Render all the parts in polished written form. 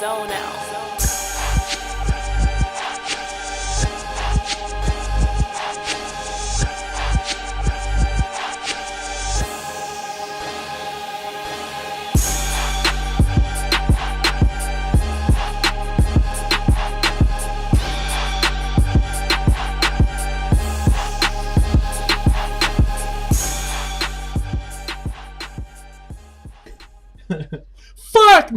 Zone out. Fuck!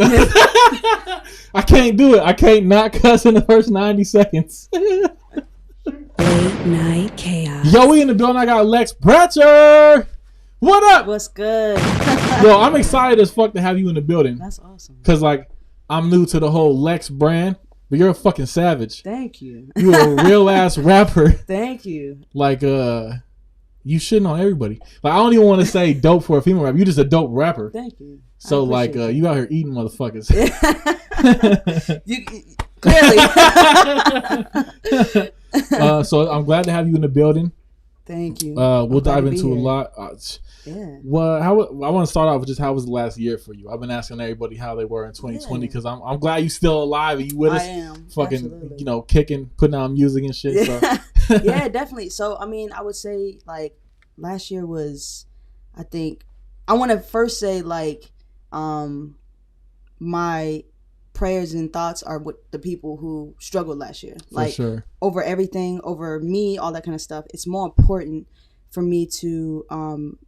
I can't do it. I can't not cuss in the first 90 seconds. Late night chaos. Yo, we in the building. I got Lex Bratcher. What up? What's good? Yo, I'm excited as fuck to have you in the building. That's awesome. Cause like I'm new to the whole Lex brand, but you're a fucking savage. Thank you. You a real ass rapper. Thank you. Like you shitting on everybody. Like I don't even want to say dope for a female rapper. You just a dope rapper. Thank you. So like you out here eating motherfuckers. You clearly. So I'm glad to have you in the building. Thank you. We'll dive into a lot. Yeah. Well, I want to start off with just how was the last year for you? I've been asking everybody how they were in 2020 because I'm glad you still alive and you with us. I am. Fucking, Absolutely. Kicking, putting out music and shit. So. Yeah, definitely. So, I mean, I would say like last year was, I think, I want to first say like, my prayers and thoughts are with the people who struggled last year. For like sure. Over everything, over me, all that kind of stuff. It's more important for me to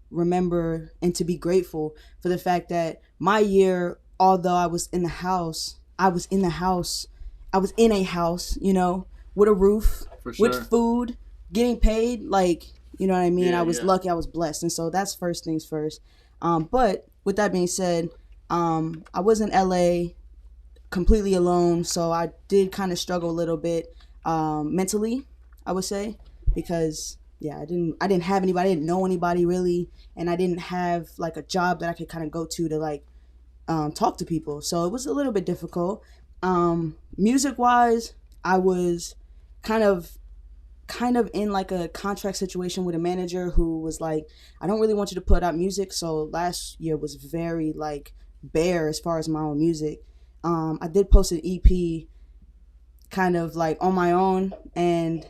remember and to be grateful for the fact that my year, although I was in a house, you know, with a roof, For sure. with food, getting paid, like, you know what I mean? Yeah, I was lucky, I was blessed. And so that's first things first. But with that being said, I was in LA completely alone, so I did kind of struggle a little bit mentally, I would say, because I didn't have anybody, I didn't know anybody really, and I didn't have like a job that I could kind of go to like talk to people. So it was a little bit difficult. Music wise, I was kind of in like a contract situation with a manager who was like, I don't really want you to put out music. So last year was very like bare as far as my own music. I did post an EP kind of like on my own, and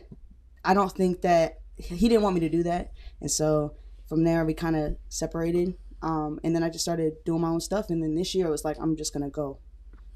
I don't think that he didn't want me to do that. And so from there we kind of separated. And then I just started doing my own stuff. And then this year it was like, I'm just going to go.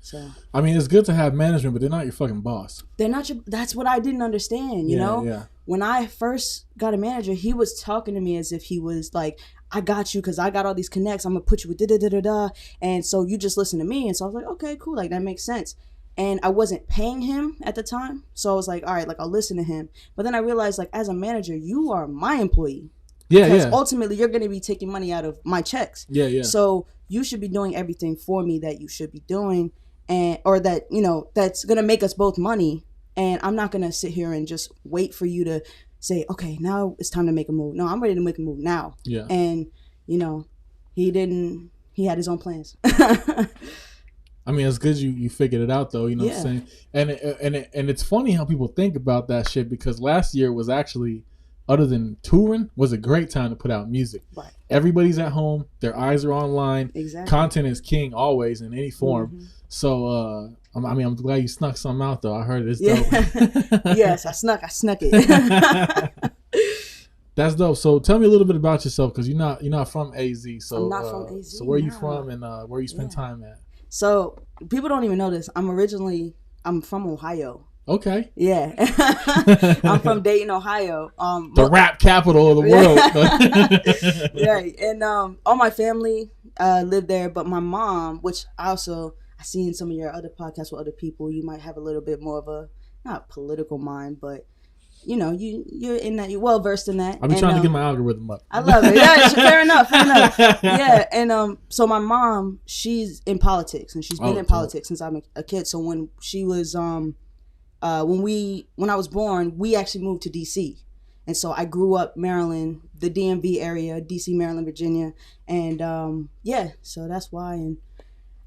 So I mean, it's good to have management, but they're not your fucking boss. They're not your, that's what I didn't understand, you know? Yeah. When I first got a manager, he was talking to me as if he was like, I got you because I got all these connects. I'm going to put you with da-da-da-da-da. And so you just listen to me. And so I was like, okay, cool. Like, that makes sense. And I wasn't paying him at the time. So I was like, all right, like, I'll listen to him. But then I realized, like, as a manager, you are my employee. Because ultimately, you're going to be taking money out of my checks. Yeah. So you should be doing everything for me that you should be doing. Or that, you know, that's going to make us both money. And I'm not going to sit here and just wait for you to say, okay, now it's time to make a move. No, I'm ready to make a move now. Yeah. And, you know, he had his own plans. I mean, it's good you figured it out though, you know what I'm saying? And it's funny how people think about that shit, because last year was actually, other than touring, was a great time to put out music. Right. Everybody's at home, their eyes are online. Exactly. Content is king always in any form. Mm-hmm. So I'm glad you snuck something out though. I heard it's dope. Yes, I snuck it. That's dope. So tell me a little bit about yourself, because you're not from AZ. So I'm not from AZ. So where are you from, and where you spend time at? So people don't even know this. I'm from Ohio. Okay. Yeah. I'm from Dayton, Ohio. The rap capital of the world. Right. And all my family live there, but my mom, which I see in some of your other podcasts with other people, you might have a little bit more of a, not political mind, but you know, you're in that, you're well versed in that. I've been trying to get my algorithm up. I love it. Yeah, fair enough. Yeah, and so my mom, she's in politics, and she's been in politics since I'm a kid. So when she was when I was born, we actually moved to DC. And so I grew up Maryland, the DMV area, DC, Maryland, Virginia. And so that's why. And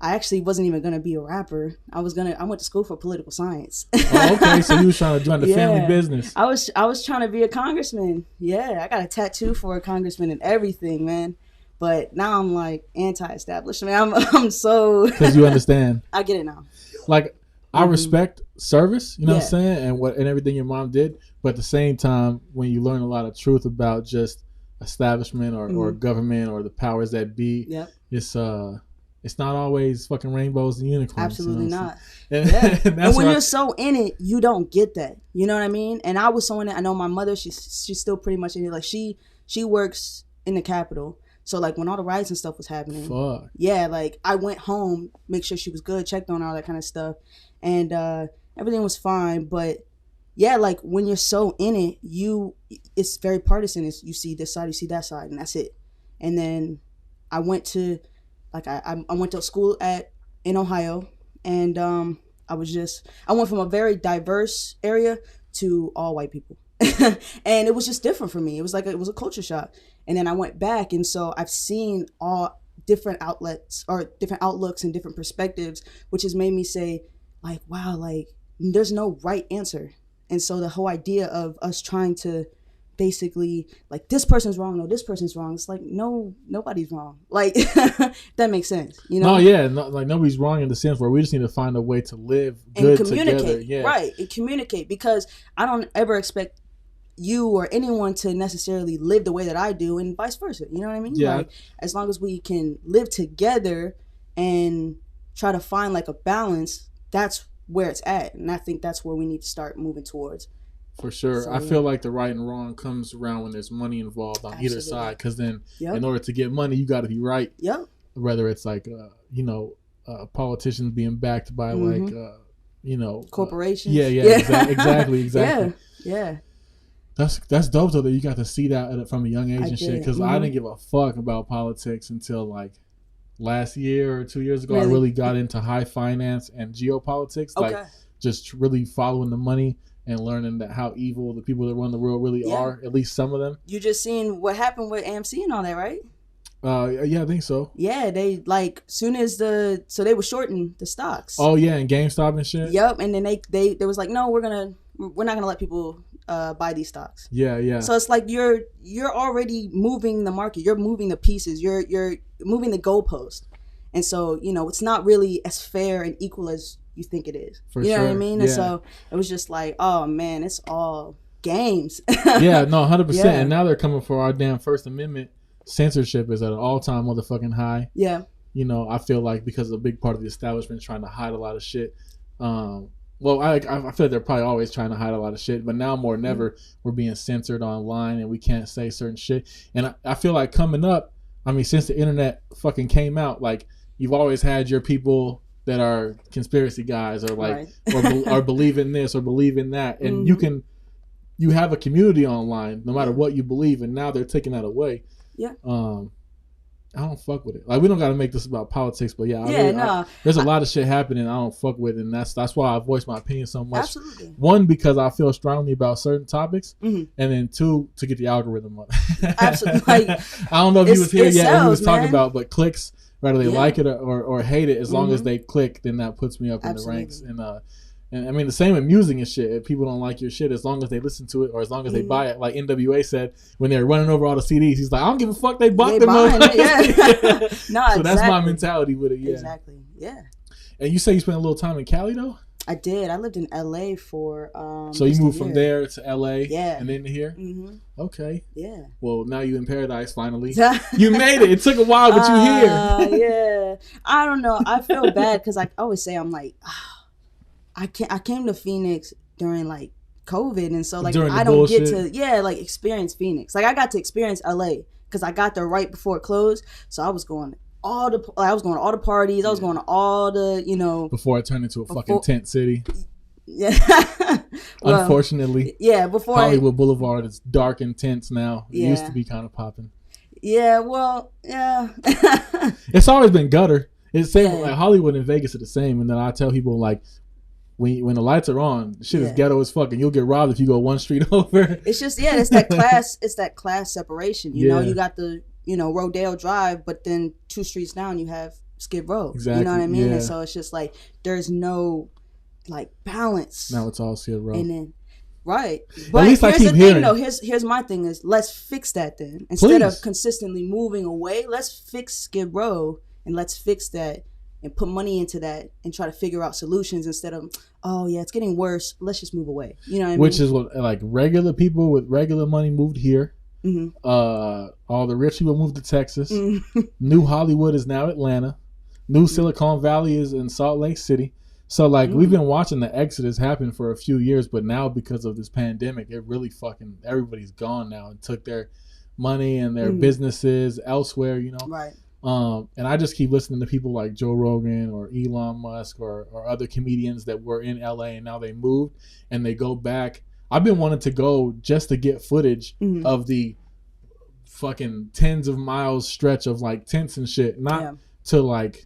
I actually wasn't even going to be a rapper. I went to school for political science. Oh, okay. So you was trying to join the family business. I was trying to be a congressman. Yeah, I got a tattoo for a congressman and everything, man. But now I'm like anti-establishment. I'm so because you understand. I get it now. Like I respect service, you know what I'm Yeah. saying, and everything your mom did. But at the same time, when you learn a lot of truth about just establishment or government or the powers that be, Yep. it's not always fucking rainbows and unicorns. Absolutely you know not. And, Yeah. And when why- you're so in it, you don't get that. You know what I mean? And I was so in it. I know my mother, she's still pretty much in it. Like she works in the Capitol. So like when all the riots and stuff was happening, Fuck. yeah, like I went home, make sure she was good, checked on her, all that kind of stuff, and everything was fine. But yeah, like when you're so in it, it's very partisan. You see this side, you see that side, and that's it. And then I went to like I went to school in Ohio, and I went from a very diverse area to all white people. And it was just different for me. It was a culture shock. And then I went back, and so I've seen all different outlets or different outlooks and different perspectives, which has made me say, like, wow, like there's no right answer. And so the whole idea of us trying to basically like this person's wrong, no, this person's wrong. It's like no, nobody's wrong. Like that makes sense, you know? No, yeah, like nobody's wrong in the sense where we just need to find a way to live good and communicate, together. Yeah, right, and communicate, because I don't ever expect you or anyone to necessarily live the way that I do, and vice versa. You know what I mean? Yeah. Like as long as we can live together and try to find like a balance, that's where it's at, and I think that's where we need to start moving towards. For sure. I feel like the right and wrong comes around when there's money involved on either side, because then in order to get money, you got to be right. Yep. Whether it's like, politicians being backed by like, corporations. Exactly. Yeah. That's dope though that you got to see that from a young age and shit, because I didn't give a fuck about politics until like last year or 2 years ago. Really? I really got into high finance and geopolitics, like just really following the money and learning that how evil the people that run the world really are, at least some of them. You just seen what happened with AMC and all that, right? Yeah, I think so. Yeah, they like soon as so they were shorting the stocks. Oh yeah, and GameStop and shit. Yep, and then they was like, no, we're not gonna let people buy these stocks. Yeah. So it's like you're already moving the market. You're moving the pieces. You're moving the goalpost, and so it's not really as fair and equal as you think it is. For you know sure. what I mean? Yeah. And so it was just like, oh man, it's all games. Yeah, no, 100%. Yeah. And now they're coming for our damn First Amendment. Censorship is at an all-time motherfucking high. Yeah. I feel like because a big part of the establishment is trying to hide a lot of shit. Well, I feel like they're probably always trying to hide a lot of shit, but now more than ever, we're being censored online and we can't say certain shit. And I feel like coming up, I mean, since the internet fucking came out, like you've always had your people that are conspiracy guys or like or believe in this or believe in that, and you have a community online no matter what you believe, and now they're taking that away. Yeah. I don't fuck with it. Like we don't got to make this about politics, but there's a lot of shit happening I don't fuck with, and that's why I voice my opinion so much. Absolutely. One, because I feel strongly about certain topics, and then two, to get the algorithm up. Absolutely. Like, I don't know if he was here yet when he was talking man. about, but clicks, whether they like it or hate it, as long as they click, then that puts me up in the ranks. And I mean, the same with music and shit. If people don't like your shit, as long as they listen to it or as long as they buy it, like NWA said when they were running over all the CDs, he's like, I don't give a fuck. They bought them. No, so that's my mentality with it. Yeah, exactly. Yeah. And you say you spent a little time in Cali though? I did. I lived in LA for. So you moved from there to LA, and then to here. Okay. Yeah. Well, now you in paradise finally. You made it. It took a while, but you here. Yeah. I don't know. I feel bad because I always say I'm like. I came to Phoenix during like COVID, and so like I don't get to experience Phoenix. Like I got to experience LA because I got there right before it closed. So I was going to all the parties. I was going to all the before it turned into a fucking tent city. Yeah. Well, unfortunately. Yeah. Before Hollywood Boulevard is dark and tense now. It used to be kind of popping. Yeah. Well. Yeah. It's always been gutter. It's the same. Like Hollywood and Vegas are the same, and then I tell people like. When the lights are on, the shit is ghetto as fuck, and you'll get robbed if you go one street over. It's just it's that class. It's that class separation. You know, you got the Rodale Drive, but then 2 streets down you have Skid Row. Exactly. You know what I mean? Yeah. And so it's just like there's no like balance. Now it's all Skid Row. And then Right. But at least I keep hearing. Though, here's my thing is, let's fix that then. Instead of consistently moving away, let's fix Skid Row and let's fix that and put money into that and try to figure out solutions instead of, oh yeah, it's getting worse, let's just move away. You know what I mean? Which is what, like, regular people with regular money moved here. Mm-hmm. All the rich people moved to Texas. Mm-hmm. New Hollywood is now Atlanta. New Silicon Valley is in Salt Lake City. So, like, we've been watching the exodus happen for a few years, but now because of this pandemic, it really fucking, everybody's gone now and took their money and their businesses elsewhere, you know? Right. And I just keep listening to people like Joe Rogan or Elon Musk or other comedians that were in LA and now they moved and they go back. I've been wanting to go just to get footage of the fucking tens of miles stretch of like tents and shit, not to like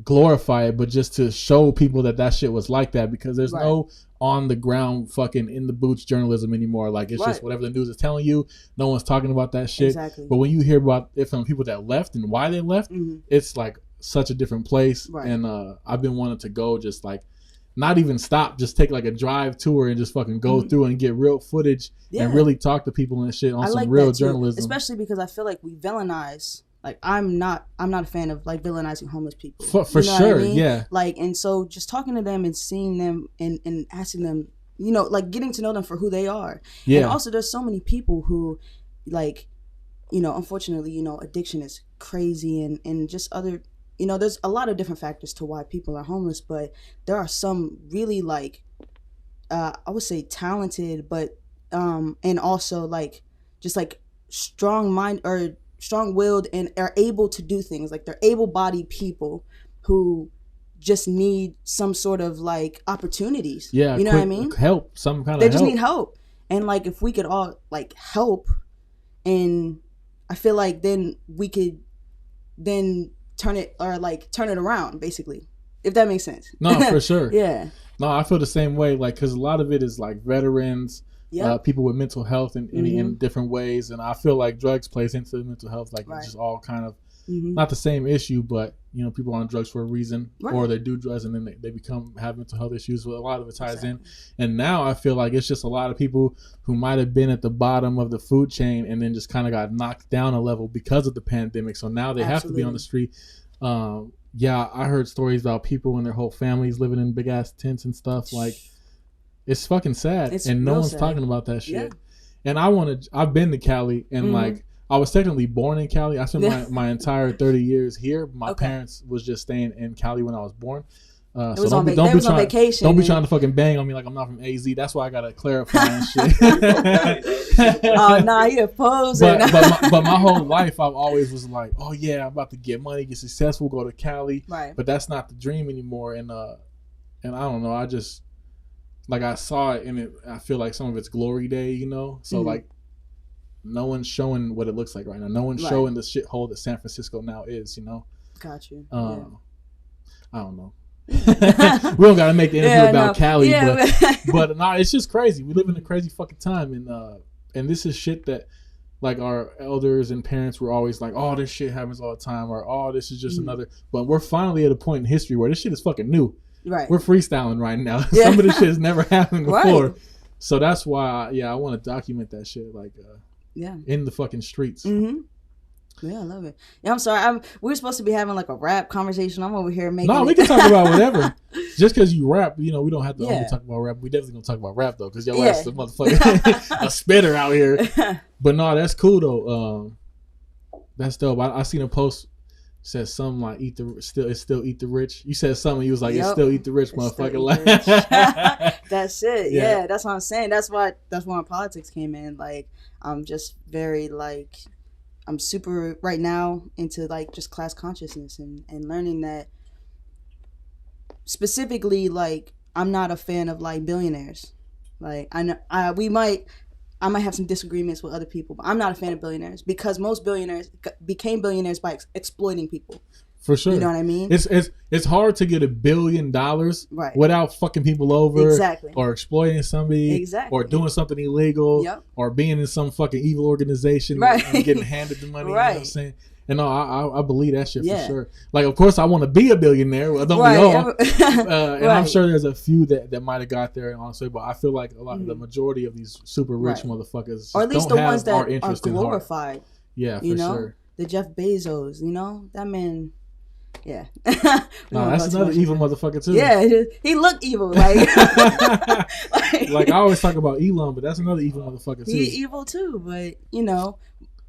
glorify it, but just to show people that shit was like that, because there's no on the ground fucking in the boots journalism anymore. Like, it's just whatever the news is telling you. No one's talking about that shit. Exactly. But when you hear about it from people that left and why they left, it's like such a different place. And I've been wanting to go, just like not even stop, just take like a drive tour and just fucking go through and get real footage and really talk to people and shit on some real journalism. Especially because I feel like we villainize. Like, I'm not a fan of like villainizing homeless people. For you know sure, I mean? Yeah. Like, and so just talking to them and seeing them and asking them, you know, like getting to know them for who they are. Yeah. And also, there's so many people who, like, you know, unfortunately, you know, addiction is crazy and just other, you know, there's a lot of different factors to why people are homeless, but there are some really like, I would say talented, but and also like just like strong-willed and are able to do things. Like, they're able-bodied people who just need some sort of like opportunities. Yeah, you know what I mean? Help, some kind of help. They just need help. And like, if we could all like help, and I feel like then we could then turn it around, basically, if that makes sense. No, for sure. Yeah. No, I feel the same way. Like, because a lot of it is like veterans. People with mental health in different ways, and I feel like drugs plays into mental health. Like, it's just all kind of not the same issue, but you know, people are on drugs for a reason, or they do drugs and then they have mental health issues. So a lot of it ties in, and now I feel like it's just a lot of people who might have been at the bottom of the food chain and then just kind of got knocked down a level because of the pandemic. So now they have to be on the street. Yeah, I heard stories about people and their whole families living in big ass tents and stuff. Like, it's fucking sad, and no one's talking about that shit. And I've been to Cali, and like, I was technically born in Cali. I spent my entire 30 years here. My parents was just staying in Cali when I was born. So don't be trying to fucking bang on me like I'm not from AZ. That's why I gotta clarify and shit. Oh, nah, you're posing. But my whole life, I've always was like, oh yeah, I'm about to get money, get successful, go to Cali. Right. But that's not the dream anymore. And I don't know. I just, like, I saw it, and I feel like some of it's glory day, you know? So, like, no one's showing what it looks like right now. No one's showing the shithole that San Francisco now is, you know? Got you. I don't know. We don't got to make the interview about Cali, but no, it's just crazy. We live in a crazy fucking time, and this is shit that, like, our elders and parents were always like, oh, this shit happens all the time, or oh, this is just another. But we're finally at a point in history where this shit is fucking new. Right. We're freestyling right now. Some of this shit has never happened before. So that's why, I want to document that shit, like, in the fucking streets. Yeah, I love it. Yeah, I'm sorry. We were supposed to be having like a rap conversation. I'm over here making. No, we can talk about whatever. Just because you rap, you know, we don't have to only talk about rap. We definitely gonna talk about rap though, because your ass is a motherfucker, a spitter out here. But no, that's cool though. That's dope. I seen a post. Said something like eat the rich. You said something. You was like, it's still eat the rich, motherfucker. That's it. Yeah, that's what I'm saying. That's why my politics came in. Like, I'm just very like, I'm super right now into like just class consciousness and learning that specifically, like, I'm not a fan of like billionaires. Like, I know I might have some disagreements with other people, but I'm not a fan of billionaires because most billionaires became billionaires by exploiting people. For sure. You know what I mean? It's hard to get $1 billion without fucking people over or exploiting somebody or doing something illegal or being in some fucking evil organization and getting handed the money. You know what I'm saying? And no, I believe that shit for sure. Like, of course, I want to be a billionaire. Well, don't we all? And I'm sure there's a few that might have got there, honestly. But I feel like a lot, the majority of these super rich motherfuckers, or at least don't the ones that are glorified. Yeah, for sure. The Jeff Bezos, that man. Yeah. No, that's another evil motherfucker too. Yeah, he looked evil. Like I always talk about Elon, but that's another evil motherfucker too. He's evil too, but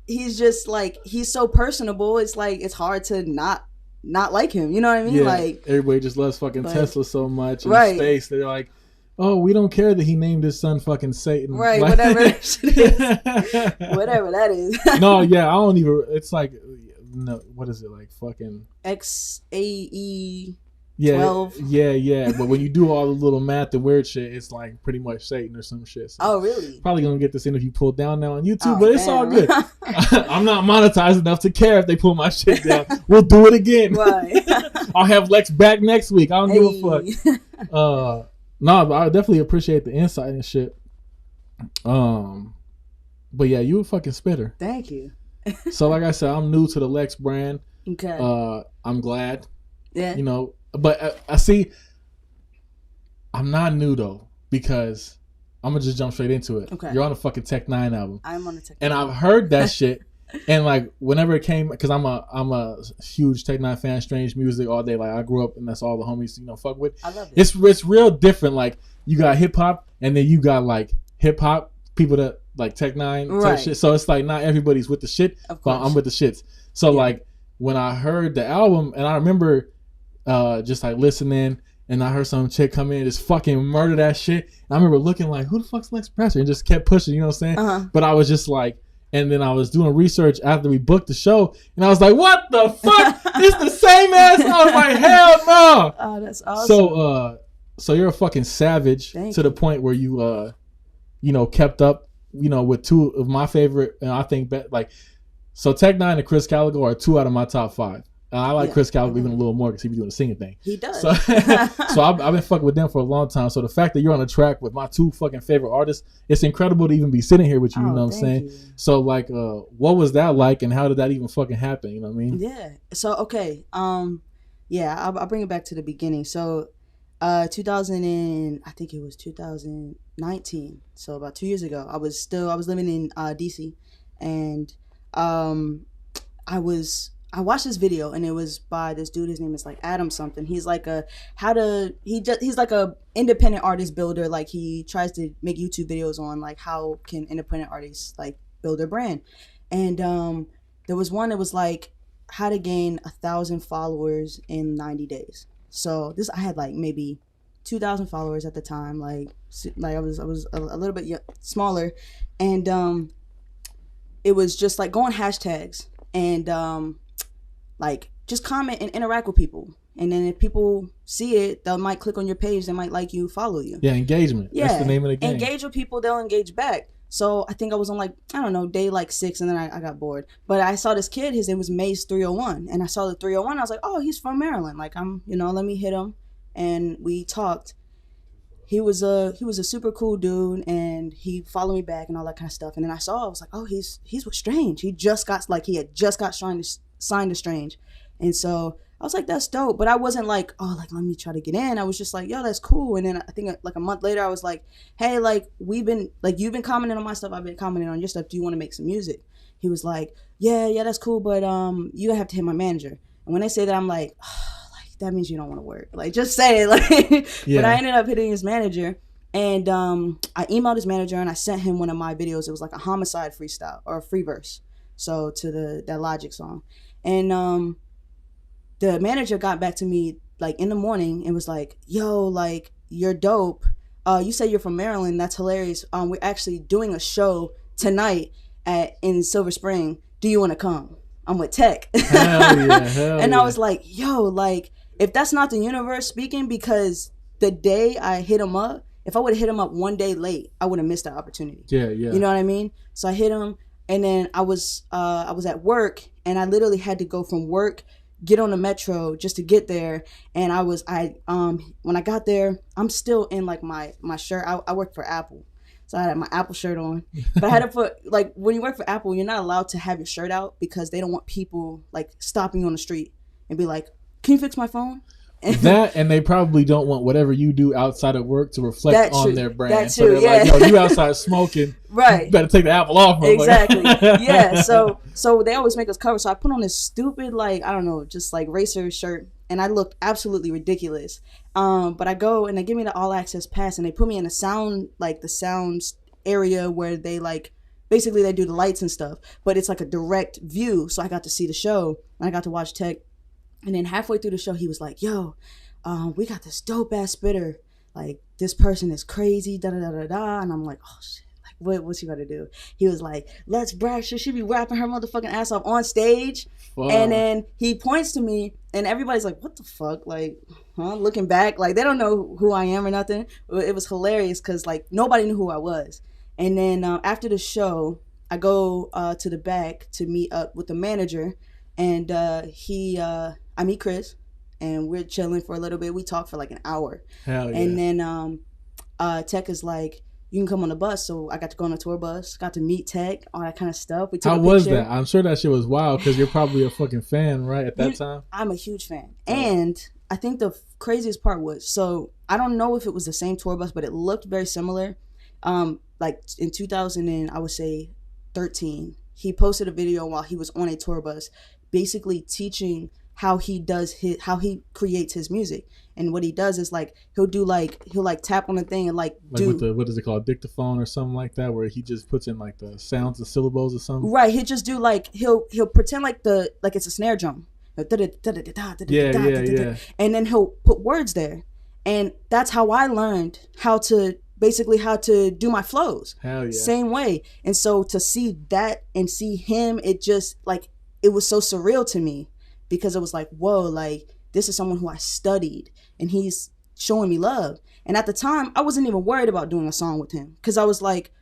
he's just like, he's so personable. It's like it's hard to not like him. You know what I mean? Yeah, like everybody just loves fucking Tesla so much. And space, they're like, oh, we don't care that he named his son fucking Satan. Right, whatever that shit is. Whatever that is. No, yeah, I don't even. It's like. No, what is it like? Fucking XAE. Yeah, 12. Yeah. But when you do all the little math and weird shit, it's like pretty much Satan or some shit. So oh, really? Probably gonna get this interview pulled down now on YouTube, but it's all good. I'm not monetized enough to care if they pull my shit down. We'll do it again. Right. I'll have Lex back next week. I don't give a fuck. No, but I definitely appreciate the insight and shit. But yeah, you a fucking spitter. Thank you. So like I said, I'm new to the Lex brand. Okay. I'm glad. Yeah. But I see. I'm not new though, because I'm gonna just jump straight into it. Okay. You're on the fucking Tech Nine album. I'm on the Tech 9. And I've heard that shit. And like whenever it came, because I'm a huge Tech Nine fan, Strange Music all day. Like I grew up and that's all the homies fuck with. I love it. It's real different. Like you got hip hop and then you got like hip hop people that like Tech Nine type shit. So it's like not everybody's with the shit, but I'm with the shits. So like when I heard the album, and I remember just like listening, and I heard some chick come in and just fucking murder that shit. And I remember looking like, who the fuck's Lex Bratcher? And just kept pushing, you know what I'm saying? Uh-huh. But I was just like, and then I was doing research after we booked the show, and I was like, what the fuck? It's the same ass. I was like, hell no. Oh, that's awesome. So you're a fucking savage to the point where you kept up, with two of my favorite, and I think so Tech Nine and Chris Calico are 2 out of my top 5. I like Chris Calico even a little more because he be doing the singing thing. He does. So I've been fucking with them for a long time. So the fact that you're on a track with my 2 fucking favorite artists, it's incredible to even be sitting here with you. You know what I'm saying? You. So like, what was that like, and how did that even fucking happen? You know what I mean? Yeah. So okay. I'll bring it back to the beginning. So, 2019. So about 2 years ago, I was living in DC, and I watched this video, and it was by this dude. His name is like Adam something. He's like he's like a independent artist builder. Like he tries to make YouTube videos on like how can independent artists like build their brand. And there was one that was like how to gain 1,000 followers in 90 days. So I had like maybe 2,000 followers at the time. Like I was a little bit smaller, and it was just like go on hashtags and like just comment and interact with people, and then if people see it, they might click on your page, they might like you, follow you. Yeah, engagement. Yeah, that's the name of the game. Engage with people, they'll engage back. So I think I was on like, I don't know, day like 6, and then I got bored. But I saw this kid, his name was Maze 301, and I saw the 301. I was like, oh, he's from Maryland. Like let me hit him, and we talked. He was a super cool dude, and he followed me back and all that kind of stuff. And then I was like, oh, he's with Strange. He had just got signed to Strange, and so I was like, that's dope. But I wasn't like, oh, like let me try to get in. I was just like, yo, that's cool. And then I think like a month later, I was like, hey, like you've been commenting on my stuff, I've been commenting on your stuff. Do you want to make some music? He was like, yeah, that's cool, but you have to hit my manager. And when they say that, I'm like, oh, that means you don't want to work. Like, just say it. Like, yeah. But I ended up hitting his manager, and I emailed his manager, and I sent him one of my videos. It was like a homicide freestyle or a free verse, so to that Logic song. And the manager got back to me like in the morning and was like, yo, like you're dope. You say you're from Maryland. That's hilarious. We're actually doing a show tonight in Silver Spring. Do you want to come? I'm with Tech. Hell yeah, and I was like, yo, like, if that's not the universe speaking, because the day I hit him up, if I would have hit him up one day late, I would have missed that opportunity. Yeah. You know what I mean? So I hit him, and then I was at work, and I literally had to go from work, get on the metro just to get there. And when I got there, I'm still in like my shirt. I work for Apple. So So I had my Apple shirt on, but I had to put, like, when you work for Apple, you're not allowed to have your shirt out because they don't want people like stopping you on the street and be like, "Can you fix my phone?" That, and they probably don't want whatever you do outside of work to reflect on their brand. That too, so they're like, "Yo, you outside smoking, right? You better take the Apple off." Exactly. Yeah. So they always make us cover. So I put on this stupid, like, I don't know, just like racer shirt, and I looked absolutely ridiculous. But I go and they give me the all access pass, and they put me in the sounds area where they like basically they do the lights and stuff, but it's like a direct view. So I got to see the show and I got to watch Tech. And then halfway through the show, he was like, "Yo, we got this dope ass spitter. Like, this person is crazy, da da da da da." And I'm like, "Oh shit, like what's he about to do?" He was like, "Let's Bratcher. She be rapping her motherfucking ass off on stage." Wow. And then he points to me, and everybody's like, "What the fuck?" Like, huh? Looking back, like they don't know who I am or nothing. It was hilarious because like nobody knew who I was. And then after the show, I go to the back to meet up with the manager, and I meet Chris, and we're chilling for a little bit. We talk for like an hour. Hell yeah. And then Tech is like, "You can come on the bus." So I got to go on a tour bus, got to meet Tech, all that kind of stuff. We took How was that? I'm sure that shit was wild because you're probably a fucking fan, right, at that time? I'm a huge fan. And I think the craziest part was, so I don't know if it was the same tour bus, but it looked very similar. Like in 2000 and I would say 13, he posted a video while he was on a tour bus basically teaching how he creates his music. And what he does is like he'll tap on the thing and like do with the, what is it called, dictaphone or something like that, where he just puts in like the sounds, the syllables or something. Right, he'll just do like he'll pretend like it's a snare drum. Yeah. And then he'll put words there. And that's how I learned how to do my flows. Hell yeah. Same way. And so to see that and see him, it just like it was so surreal to me. Because it was like, whoa, like this is someone who I studied and he's showing me love. And at the time, I wasn't even worried about doing a song with him because I was like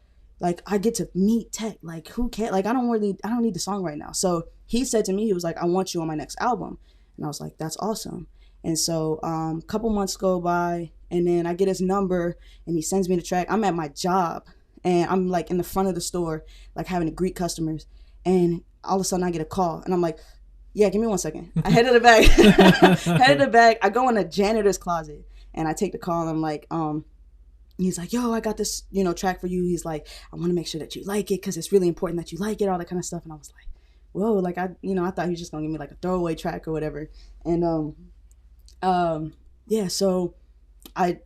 I get to meet Tech. Like, who cares? Like, I don't need the song right now. So he said to me, he was like, "I want you on my next album." And I was like, "That's awesome." And so a couple months go by, and then I get his number and he sends me the track. I'm at my job and I'm like in the front of the store, like having to greet customers. And all of a sudden I get a call and I'm like, "Yeah, give me 1 second." I head to the back. I go in the janitor's closet and I take the call and I'm like, he's like, "Yo, I got this, track for you." He's like, "I want to make sure that you like it because it's really important that you like it," all that kind of stuff. And I was like, whoa, like I thought he was just gonna give me like a throwaway track or whatever. And yeah, so I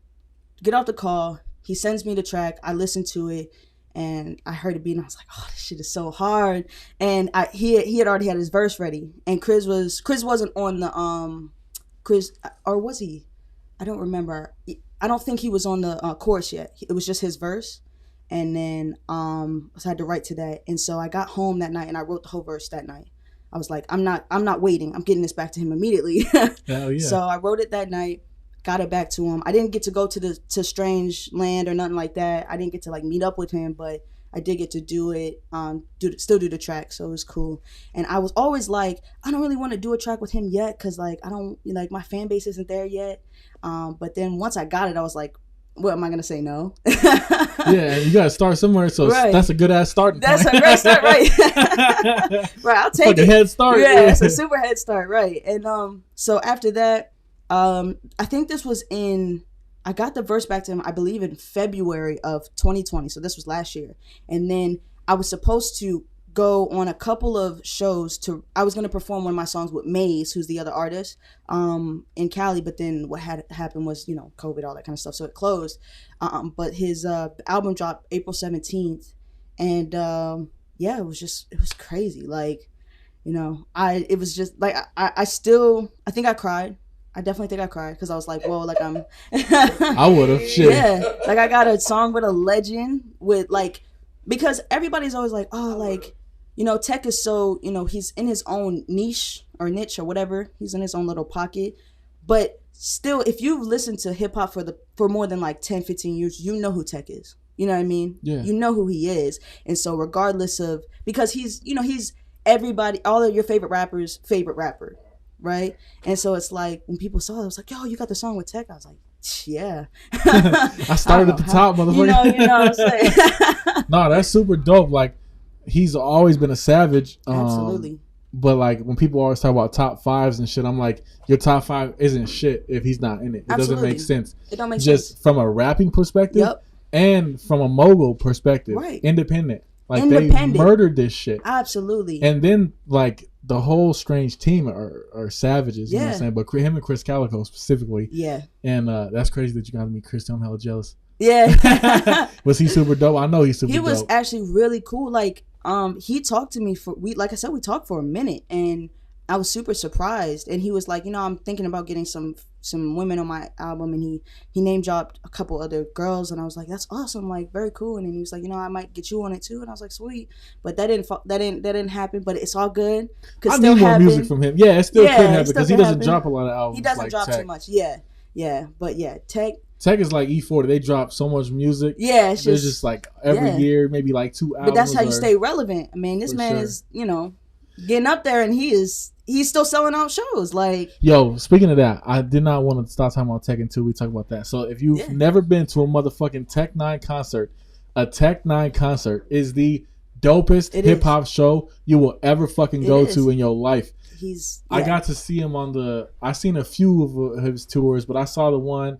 get off the call. He sends me the track. I listen to it. And I heard it beat, and I was like, "Oh, this shit is so hard." And he had already had his verse ready, and Chris wasn't on the Chris, or was he? I don't remember. I don't think he was on the chorus yet. It was just his verse, and then so I had to write to that. And so I got home that night and I wrote the whole verse that night. I was like, I'm not waiting. I'm getting this back to him immediately. Hell yeah. So I wrote it that night. Got it back to him. I didn't get to go to Strange Land or nothing like that. I didn't get to like meet up with him, but I did get to do it, still do the track, so it was cool. And I was always like, I don't really want to do a track with him yet, cause like I don't like my fan base isn't there yet. But then once I got it, I was like, what am I gonna say no? Yeah, you gotta start somewhere, so right. That's a good ass start. That's a great start, right? Right, I'll take it. A head start. Yeah, it's a super head start, right? And so after that. I think this was I got the verse back to him, I believe in February of 2020. So this was last year. And then I was supposed to go on a couple of shows I was going to perform one of my songs with Maze, who's the other artist, in Cali. But then what had happened was, COVID, all that kind of stuff. So it closed. But his album dropped April 17th. And yeah, it was crazy. Like, it was just like, I think I cried. I definitely think I cried because I was like, whoa, like I'm. I would have. Shit. Yeah, like I got a song with a legend with like, because everybody's always like, oh, like, Tech is so, he's in his own niche or whatever. He's in his own little pocket. But still, if you've listened to hip hop for more than like 10, 15 years, you know who Tech is. You know what I mean? Yeah. You know who he is. And so regardless of, because he's everybody, all of your favorite rappers' favorite rapper. Right. And so it's like when people saw it, I was like, "Yo, you got the song with Tech." I was like, Yeah. I started at the top, motherfucker. You know what I'm saying? No, that's super dope. Like, he's always been a savage. Absolutely. But like when people always talk about top fives and shit, I'm like, your top five isn't shit if he's not in it. It doesn't make sense. It don't make sense. Just from a rapping perspective and from a mogul perspective. Right. Independent. Like they murdered this shit. Absolutely. And then like the whole Strange team are savages. You know what I'm saying? But him and Chris Calico specifically. Yeah. And that's crazy that you got to meet Chris. I'm hella jealous. Yeah. Was he super dope? I know he's super dope. He was actually really cool. Like, he talked to me like I said, we talked for a minute, and I was super surprised. And he was like, I'm thinking about getting some women on my album, and he name dropped a couple other girls, and I was like, that's awesome, like very cool. And then he was like, I might get you on it too, and I was like, sweet. But that didn't happen. But it's all good. I need more music from him. Yeah, it still could happen because he doesn't drop a lot of albums. He doesn't drop too much. Yeah. But yeah, Tech is like E40. They drop so much music. Yeah, it's just like every year, maybe like 2 albums. But that's how you stay relevant. I mean, this man is, getting up there, and he's still selling out shows. Like, yo, speaking of that, I did not want to stop talking about Tech until we talk about that. So if you've never been to a motherfucking Tech 9 concert, a Tech 9 concert is the dopest hip hop show you will ever fucking go to in your life. I got to see him I seen a few of his tours, but I saw the one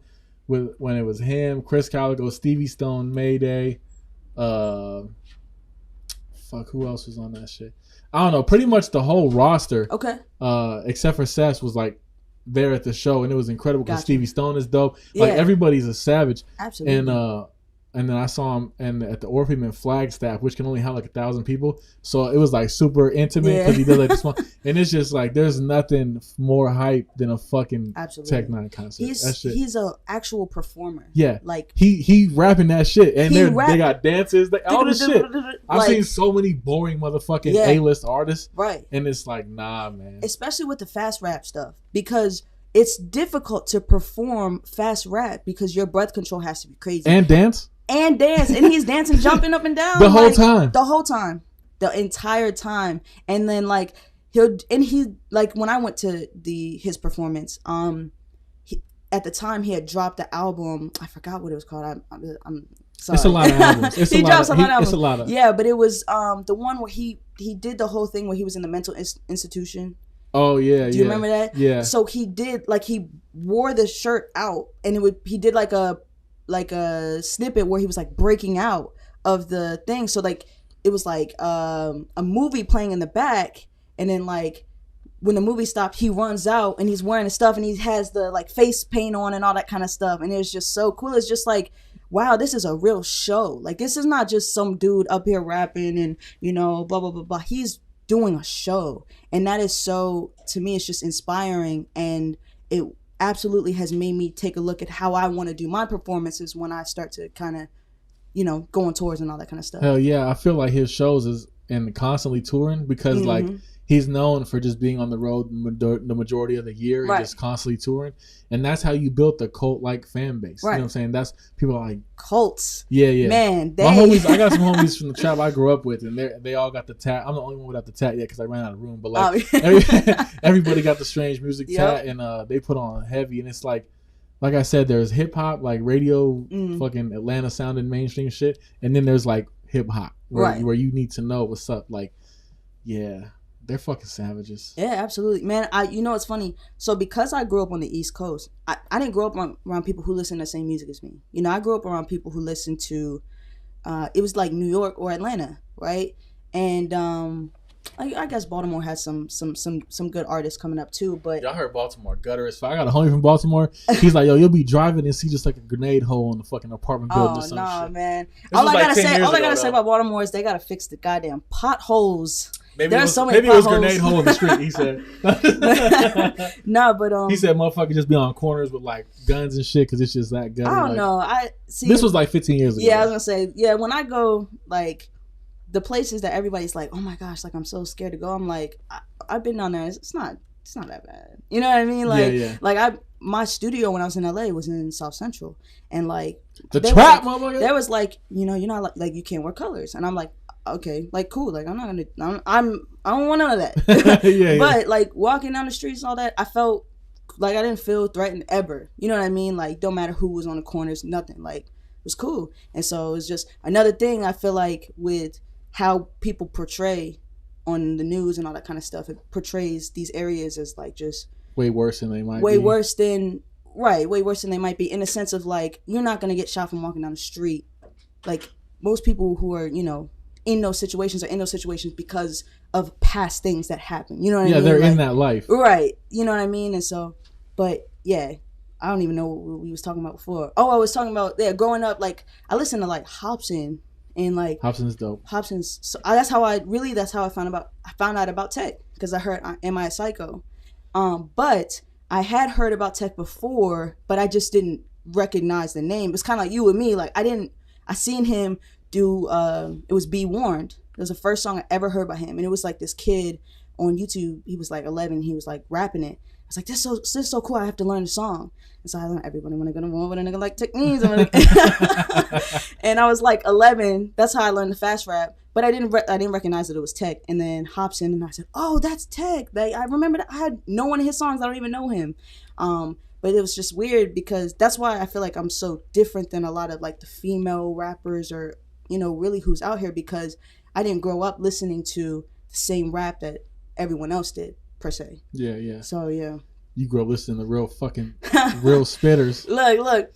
when it was him, Chris Calico, Stevie Stone, Mayday, who else was on that shit? I don't know. Pretty much the whole roster. Okay. Except for Sass was like there at the show, and it was incredible because Stevie Stone is dope. Like everybody's a savage. Absolutely. And then I saw him at the Orpheum in Flagstaff, which can only have like 1,000 people. So it was like super intimate because he did like this one. And it's just like there's nothing more hype than a fucking Tech 9 concert. He's an actual performer. Yeah, like he rapping that shit, and they got dances, all this shit. I've seen so many boring motherfucking A-list artists, right? And it's like, nah, man. Especially with the fast rap stuff, because it's difficult to perform fast rap because your breath control has to be crazy and dance. And he's dancing, jumping up and down the whole time, the entire time. And then like he like when I went to his performance, at the time he had dropped the album. I forgot what it was called. I'm sorry. It's a lot of albums. He drops a lot of albums. It's a lot of. Yeah, but it was the one where he did the whole thing where he was in the mental institution. Oh yeah. Do you remember that? Yeah. So he did he wore the shirt out, and he did like a snippet where he was like breaking out of the thing. So like it was like a movie playing in the back, and then like when the movie stopped, he runs out and he's wearing the stuff, and he has the like face paint on and all that kind of stuff, and it was just so cool. It's just like, wow, this is a real show. Like, this is not just some dude up here rapping and blah blah blah blah. He's doing a show, and that is so, to me, it's just inspiring, and it absolutely has made me take a look at how I want to do my performances when I start to kind of, go on tours and all that kind of stuff. Hell yeah. I feel like his shows is and constantly touring because like he's known for just being on the road the majority of the year and just constantly touring. And that's how you built a cult-like fan base. Right. You know what I'm saying? That's people are like... Cults. Yeah. Man, my homies, I got some homies from the trap I grew up with, and they all got the tat. I'm the only one without the tat yet because I ran out of room. But like everybody got the Strange Music tat, and they put on heavy. And it's like I said, there's hip-hop, like radio, fucking Atlanta sounding mainstream shit. And then there's like hip-hop where you need to know what's up. Like, yeah... They're fucking savages. Yeah, absolutely. Man, it's funny. So because I grew up on the East Coast, I didn't grow up around people who listen to the same music as me. I grew up around people who listen to, it was like New York or Atlanta, right? And I guess Baltimore has some good artists coming up too. But y'all heard Baltimore gutter as fuck. I got a homie from Baltimore. He's like, yo, you'll be driving and see just like a grenade hole in the fucking apartment building or some shit. Man. All I gotta say about Baltimore is they gotta fix the goddamn potholes. Maybe it was grenade hole in the street, he said. No, but he said motherfuckers just be on corners with like guns and shit because it's just that gun. I don't know. I see. This was like 15 years ago. Yeah, I was gonna say, when I go like the places that everybody's like, oh my gosh, like I'm so scared to go. I'm like, I've been down there. It's not that bad. You know what I mean? Like, like my studio when I was in LA was in South Central, and like the trap, motherfucker. There was like, you're not like you can't wear colors, and I'm like, okay, like cool, like I'm not gonna, I don't want none of that. But like walking down the streets and all that, I felt like I didn't feel threatened ever. You know what I mean? Like don't matter who was on the corners, nothing. Like it was cool. And so it's just another thing I feel like with how people portray on the news and all that kind of stuff. It portrays these areas as like just way worse than they might way be. worse than way worse than they might be, in the sense of like you're not gonna get shot from walking down the street. Like most people who are, you know, in those situations are in those situations because of past things that happen. You know what I mean? Yeah, they're like, in that life. Right. You know what I mean? And so, but yeah, I don't even know what we was talking about before. Oh, I was talking about, growing up, like, I listened to, like, Hobson, and, like... Hobson's dope. Hobson's... So, that's how I found out about Tech, because I heard Am I a Psycho? But I had heard about Tech before, but I just didn't recognize the name. It's kind of like you and me. Like, I seen him do, it was Be Warned. It was the first song I ever heard by him, and it was like this kid on YouTube. He was like 11. He was like rapping it. I was like, this is so cool. I have to learn the song. And so I learned everybody when I gonna move, when a nigga like techniques. And I was like 11. That's how I learned the fast rap. But I didn't recognize that it was Tech. And then Hobson, and I said, oh, that's Tech. Like, I remember that I had no one of his songs. I don't even know him. But it was just weird because that's why I feel like I'm so different than a lot of like the female rappers, or, you know, really who's out here, because I didn't grow up listening to the same rap that everyone else did, per se. Yeah, yeah. So, yeah. You grew up listening to real spitters. Look.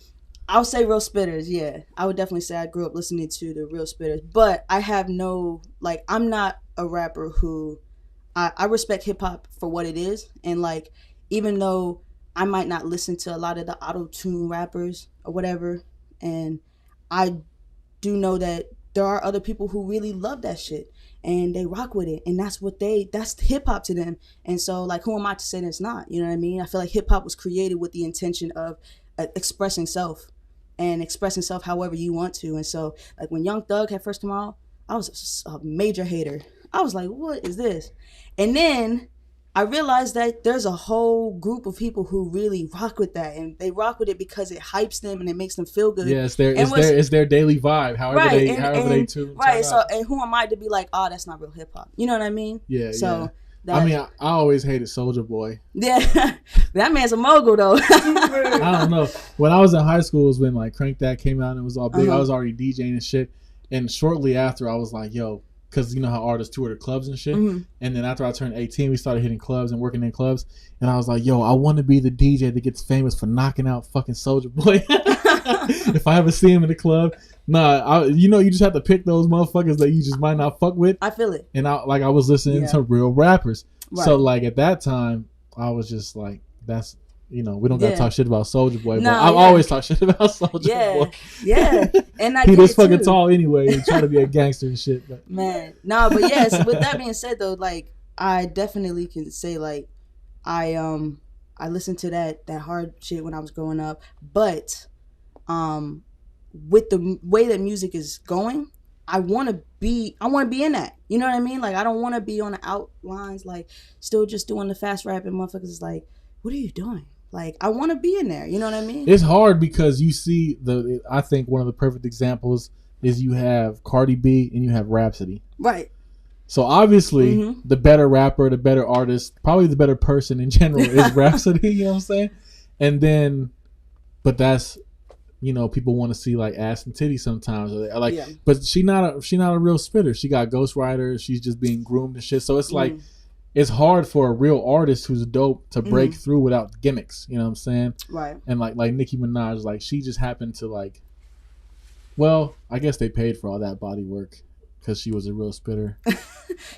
I'll say real spitters, yeah. I would definitely say I grew up listening to the real spitters. But I have no, like, I'm not a rapper who... I respect hip-hop for what it is. And, like, even though I might not listen to a lot of the auto-tune rappers or whatever, and I do know that there are other people who really love that shit and they rock with it, and that's hip hop to them. And so, like, who am I to say it's not? You know what I mean? I feel like hip hop was created with the intention of expressing self however you want to. And so, like, when Young Thug had first come out, I was a major hater. I was like, what is this? And then I realized that there's a whole group of people who really rock with that, and they rock with it because it hypes them and it makes them feel good. Yeah, it's their daily vibe. However they tune. Right. So, and who am I to be like, oh, that's not real hip hop? You know what I mean? Yeah. So yeah. I always hated Soulja Boy. Yeah, that man's a mogul though. I don't know. When I was in high school, it was when like Crank That came out and it was all big. I was already DJing and shit, and shortly after, I was like, yo. Because you know how artists tour the clubs and shit. Mm-hmm. And then after I turned 18, we started hitting clubs and working in clubs. And I was like, yo, I want to be the DJ that gets famous for knocking out fucking Soulja Boy. If I ever see him in the club. You just have to pick those motherfuckers that you just might not fuck with. I feel it. And I was listening to real rappers. Right. So like at that time, I was just like, that's... You know, we don't gotta talk shit about Soulja Boy, but I've always talked shit about Soulja Boy. Yeah, and I he this fucking too. Tall anyway, and trying to be a gangster and shit. But. Man, but yes. With that being said, though, like I definitely can say like I listened to that hard shit when I was growing up, but with the way that music is going, I want to be in that. You know what I mean? Like I don't want to be on the outlines, like still just doing the fast rap, and motherfuckers is like, what are you doing? Like, I want to be in there. You know what I mean? It's hard because you see I think one of the perfect examples is you have Cardi B and you have Rhapsody. Right. So obviously, the better rapper, the better artist, probably the better person in general is Rhapsody. You know what I'm saying? And then, but that's, you know, people want to see like ass and titties sometimes. Like, but she not a real spitter. She got ghostwriters. She's just being groomed and shit. So it's like. It's hard for a real artist who's dope to break through without gimmicks. You know what I'm saying? Right. And like Nicki Minaj, like she just happened to like. Well, I guess they paid for all that body work because she was a real spitter. She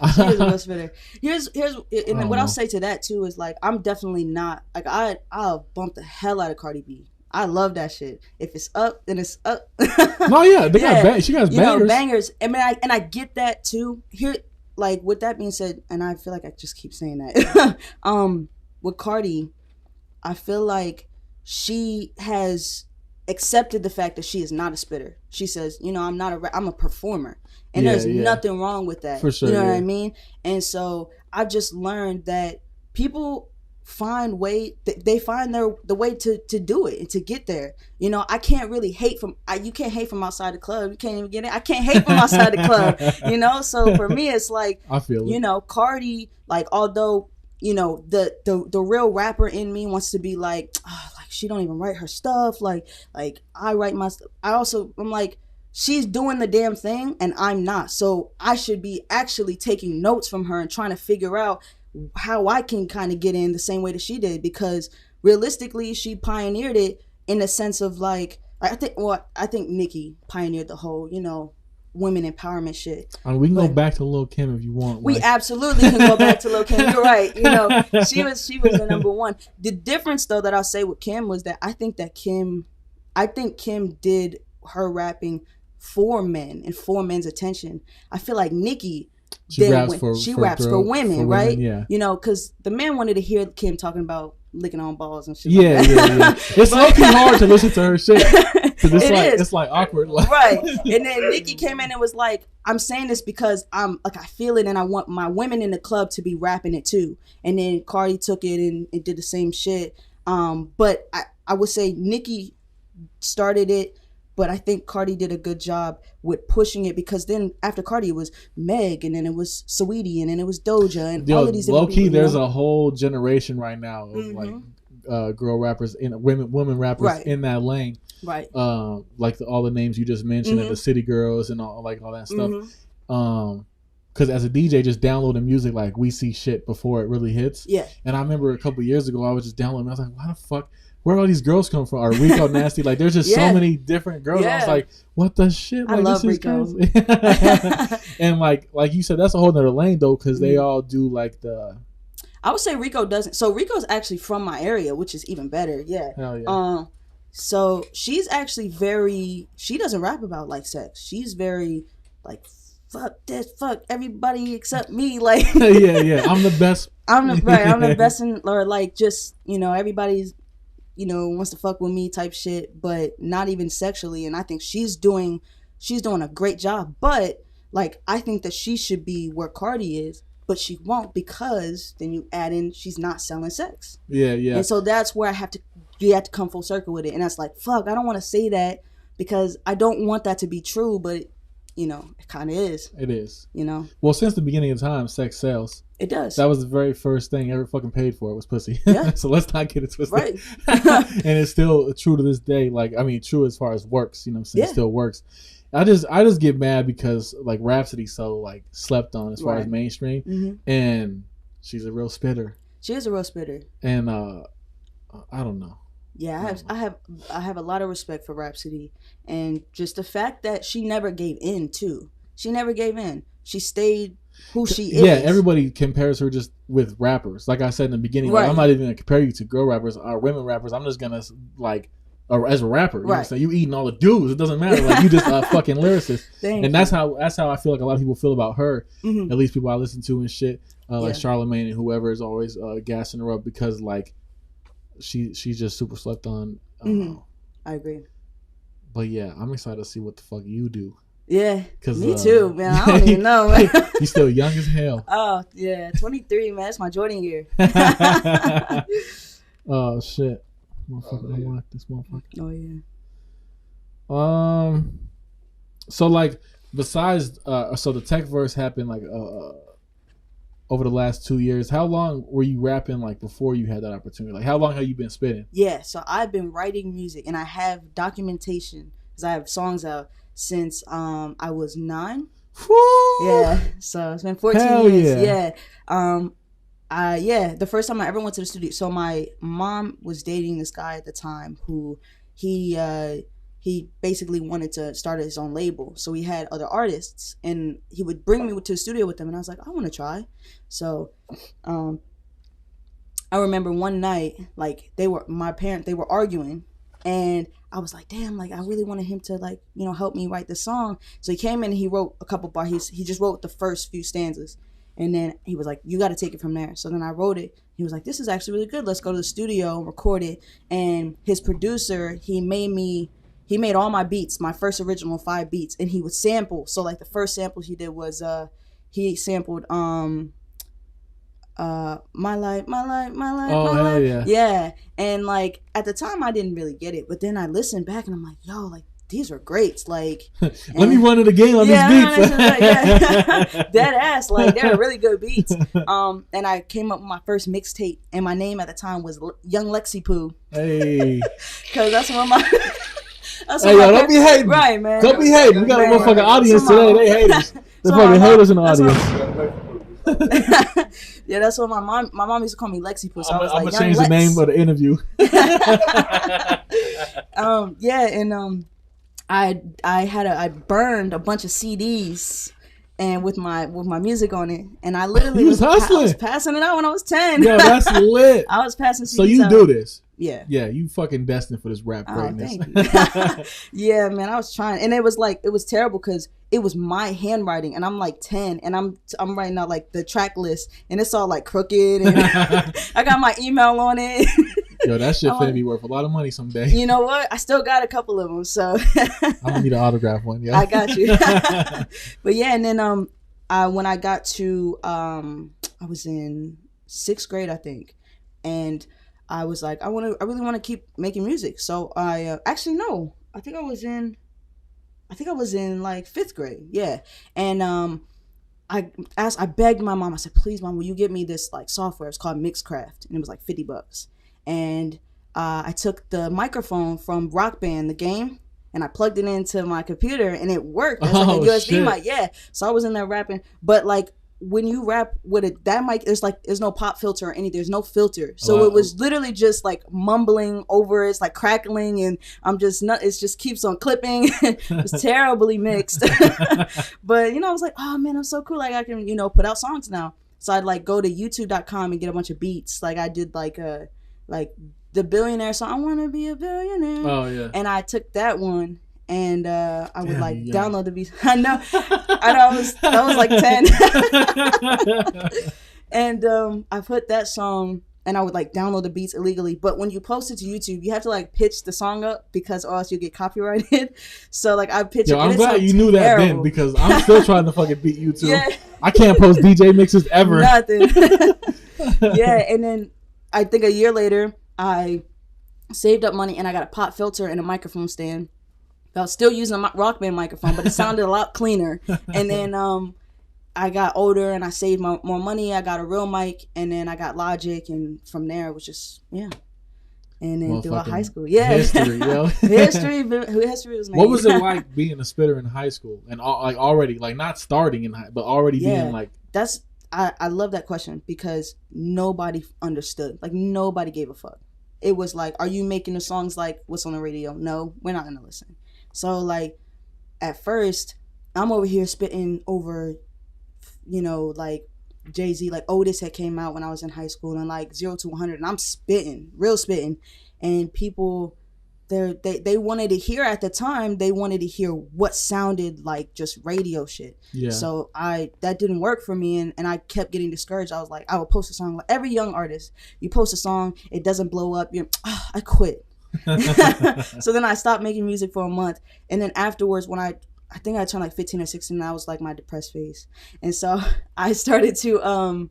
was a real spitter. Here's what I'll say to that too is like I'm definitely not like I'll bump the hell out of Cardi B. I love that shit. If it's up, then it's up. No, yeah, she got bangers. Know, bangers. I mean, I get that too. Here. Like, with that being said, and I feel like I just keep saying that, with Cardi, I feel like she has accepted the fact that she is not a spitter. She says, you know, I'm a performer. And there's nothing wrong with that. For sure, you know what I mean? And so I've just learned that people find they find the way to do it and to get there. You know, I can't really hate you can't hate from outside the club. You can't even get it. I can't hate from outside the club, you know? So for me, it's like, I feel it. You know, Cardi, like, although, you know, the real rapper in me wants to be like, oh, like she don't even write her stuff. Like I write my stuff. I'm like, she's doing the damn thing and I'm not. So I should be actually taking notes from her and trying to figure out how I can kind of get in the same way that she did, because realistically she pioneered it in the sense of like, I think Nicki pioneered the whole, you know, women empowerment shit. I mean, we can go back to Lil' Kim if you want. We absolutely can go back to Lil' Kim. You're right. You know, she was the number one. The difference though that I'll say with Kim was that I think Kim did her rapping for men and for men's attention. I feel like Nicki raps for women, right? Yeah. You know, because the men wanted to hear Kim talking about licking on balls and shit. Yeah, like that. yeah. It's low-key hard to listen to her shit. It's like awkward. Like. Right. And then Nicki came in and was like, I'm saying this because I'm like, I feel it and I want my women in the club to be rapping it too. And then Cardi took it and did the same shit. But I would say Nicki started it, but I think Cardi did a good job with pushing it, because then after Cardi it was Meg, and then it was Saweetie, and then it was Doja, and all of these low key, people, there's a whole generation right now of like girl rappers and women rappers in that lane. Right. Like all the names you just mentioned, and the City Girls and all that stuff. Because as a DJ, just downloading music, like we see shit before it really hits. Yeah. And I remember a couple years ago, I was just downloading. I was like, why the fuck? Where all these girls come from? Or Rico Nasty? Like, there's just so many different girls. I was like, what the shit? Like, I love Rico. And like you said, that's a whole nother lane though, because they all do like the. I would say Rico doesn't. So Rico's actually from my area, which is even better. Yeah. Hell yeah. So she's actually she doesn't rap about like sex. She's very like, fuck this, fuck everybody except me. Like, yeah. I'm the best. I'm the best or like, just, you know, everybody's, you know, wants to fuck with me type shit, but not even sexually. And I think she's doing a great job. But like, I think that she should be where Cardi is, but she won't, because then you add in she's not selling sex. Yeah. And so that's where you have to come full circle with it. And that's like, fuck, I don't want to say that because I don't want that to be true, but you know, it kind of is. It is. You know? Well, since the beginning of time, sex sells. It does. That was the very first thing ever fucking paid for. It was pussy. Yeah. So let's not get it twisted. Right. And it's still true to this day. Like, I mean, true as far as works. You know what I'm saying? It still works. I just get mad because like Rhapsody's so like slept on as far as mainstream, and she's a real spitter. She is a real spitter. And I don't know. Yeah, I have a lot of respect for Rhapsody, and just the fact that she never gave in too. She never gave in. She stayed who she is. Yeah, everybody compares her just with rappers. Like I said in the beginning, like, I'm not even gonna compare you to girl rappers or women rappers. I'm just gonna like as a rapper. You know what I'm saying? You eating all the dudes. It doesn't matter. Like you just a fucking lyricist. And that's how I feel like a lot of people feel about her. At least people I listen to and shit, like Charlamagne and whoever is always gassing her up because like. She's just super slept on. I agree. But yeah, I'm excited to see what the fuck you do. Yeah, me too, man. I don't even know, man. You're still young as hell. Oh yeah, 23, man. That's my Jordan year. Oh shit, motherfucker! I want this motherfucker. Oh yeah. So like, besides, so the tech verse happened like over the last 2 years. How long were you rapping like before you had that opportunity? Like how long have you been spitting? Yeah, so I've been writing music and I have documentation because I have songs out since I was 9. Woo! Yeah, so it's been 14 Hell years. Yeah. The first time I ever went to the studio. So my mom was dating this guy at the time who he basically wanted to start his own label. So he had other artists and he would bring me to the studio with him. And I was like, I want to try. So I remember one night, like they were arguing. And I was like, damn, like I really wanted him to like, you know, help me write the song. So he came in and he wrote a couple bars. He just wrote the first few stanzas. And then he was like, you got to take it from there. So then I wrote it. He was like, this is actually really good. Let's go to the studio and record it. And his producer, he made all my beats, my first original 5 beats, and he would sample. So like the first samples he did was he sampled my life. Oh hell yeah. Yeah. And like at the time I didn't really get it, but then I listened back and I'm like, yo, like these were greats. Like, let me run it again on this beat. Dead ass. Like, they were really good beats. And I came up with my first mixtape, and my name at the time was Young Lexi Poo. Hey, because that's what my. Hey, yo, don't be hating. Right, man. Don't be hating. We got a motherfucking audience today. They haters. The fucking haters in the audience. Yeah, that's what my mom used to call me Lexi Poo. So I'm gonna change the name of the interview. I burned a bunch of CDs and with my music on it, and I literally was passing it out when I was 10. Yeah, that's lit. I was passing CDs. So you do this? Yeah. Yeah, you fucking destined for this rap greatness. Thank you. Yeah, man, I was trying, and it was terrible because it was my handwriting, and I'm like 10, and I'm writing out like the track list, and it's all like crooked, and I got my email on it. Yo, that shit finna be worth a lot of money someday. You know what? I still got a couple of them, so I'm gonna need an autograph one. Yeah, I got you. But yeah, and then when I got to I was in 6th grade, I think, and I was like, I really want to keep making music. So I actually no, I think I was in like 5th grade. Yeah, and I begged my mom. I said, please, mom, will you get me this like software? It's called Mixcraft, and it was like $50. And I took the microphone from Rock Band, the game, and I plugged it into my computer, and it worked. It was like a USB mic. Yeah, so I was in there rapping, but like when you rap with that mic, there's no pop filter or anything. There's no filter, so it was literally just like mumbling over. It's like crackling, and I'm just not. It just keeps on clipping. It's terribly mixed, but I was like, oh man, I'm so cool. Like I can put out songs now. So I'd like go to YouTube.com and get a bunch of beats. Like I did like the Billionaire song. I want to be a billionaire. Oh yeah. And I took that one. And I would download the beats. I know that was like 10. And I put that song, and I would like download the beats illegally. But when you post it to YouTube, you have to like pitch the song up because or else you get copyrighted. So like I pitched it. I'm glad you knew that then because I'm still trying to fucking beat YouTube. Yeah. I can't post DJ mixes ever. Nothing. Yeah, and then I think a year later I saved up money and I got a pop filter and a microphone stand. I was still using a Rock Band microphone, but it sounded a lot cleaner. And then I got older and I saved more money. I got a real mic, and then I got Logic, and from there it was just And then throughout high school, history, yo. history was made. What was it like being a spitter in high school and like already like not starting in high, but already being like? I love that question because nobody understood. Like nobody gave a fuck. It was like, are you making the songs like what's on the radio? No, we're not gonna listen. So like at first I'm over here spitting over, like Jay-Z, like Otis had came out when I was in high school, and like 0 to 100, and I'm real spitting, and people they wanted to hear at the time. They wanted to hear what sounded like just radio shit. Yeah. So that didn't work for me, and I kept getting discouraged. I was like, I would post a song like every young artist. You post a song, it doesn't blow up. I quit. So then I stopped making music for a month, and then afterwards, when I think I turned like 15 or 16, I was like my depressed phase, and so I started to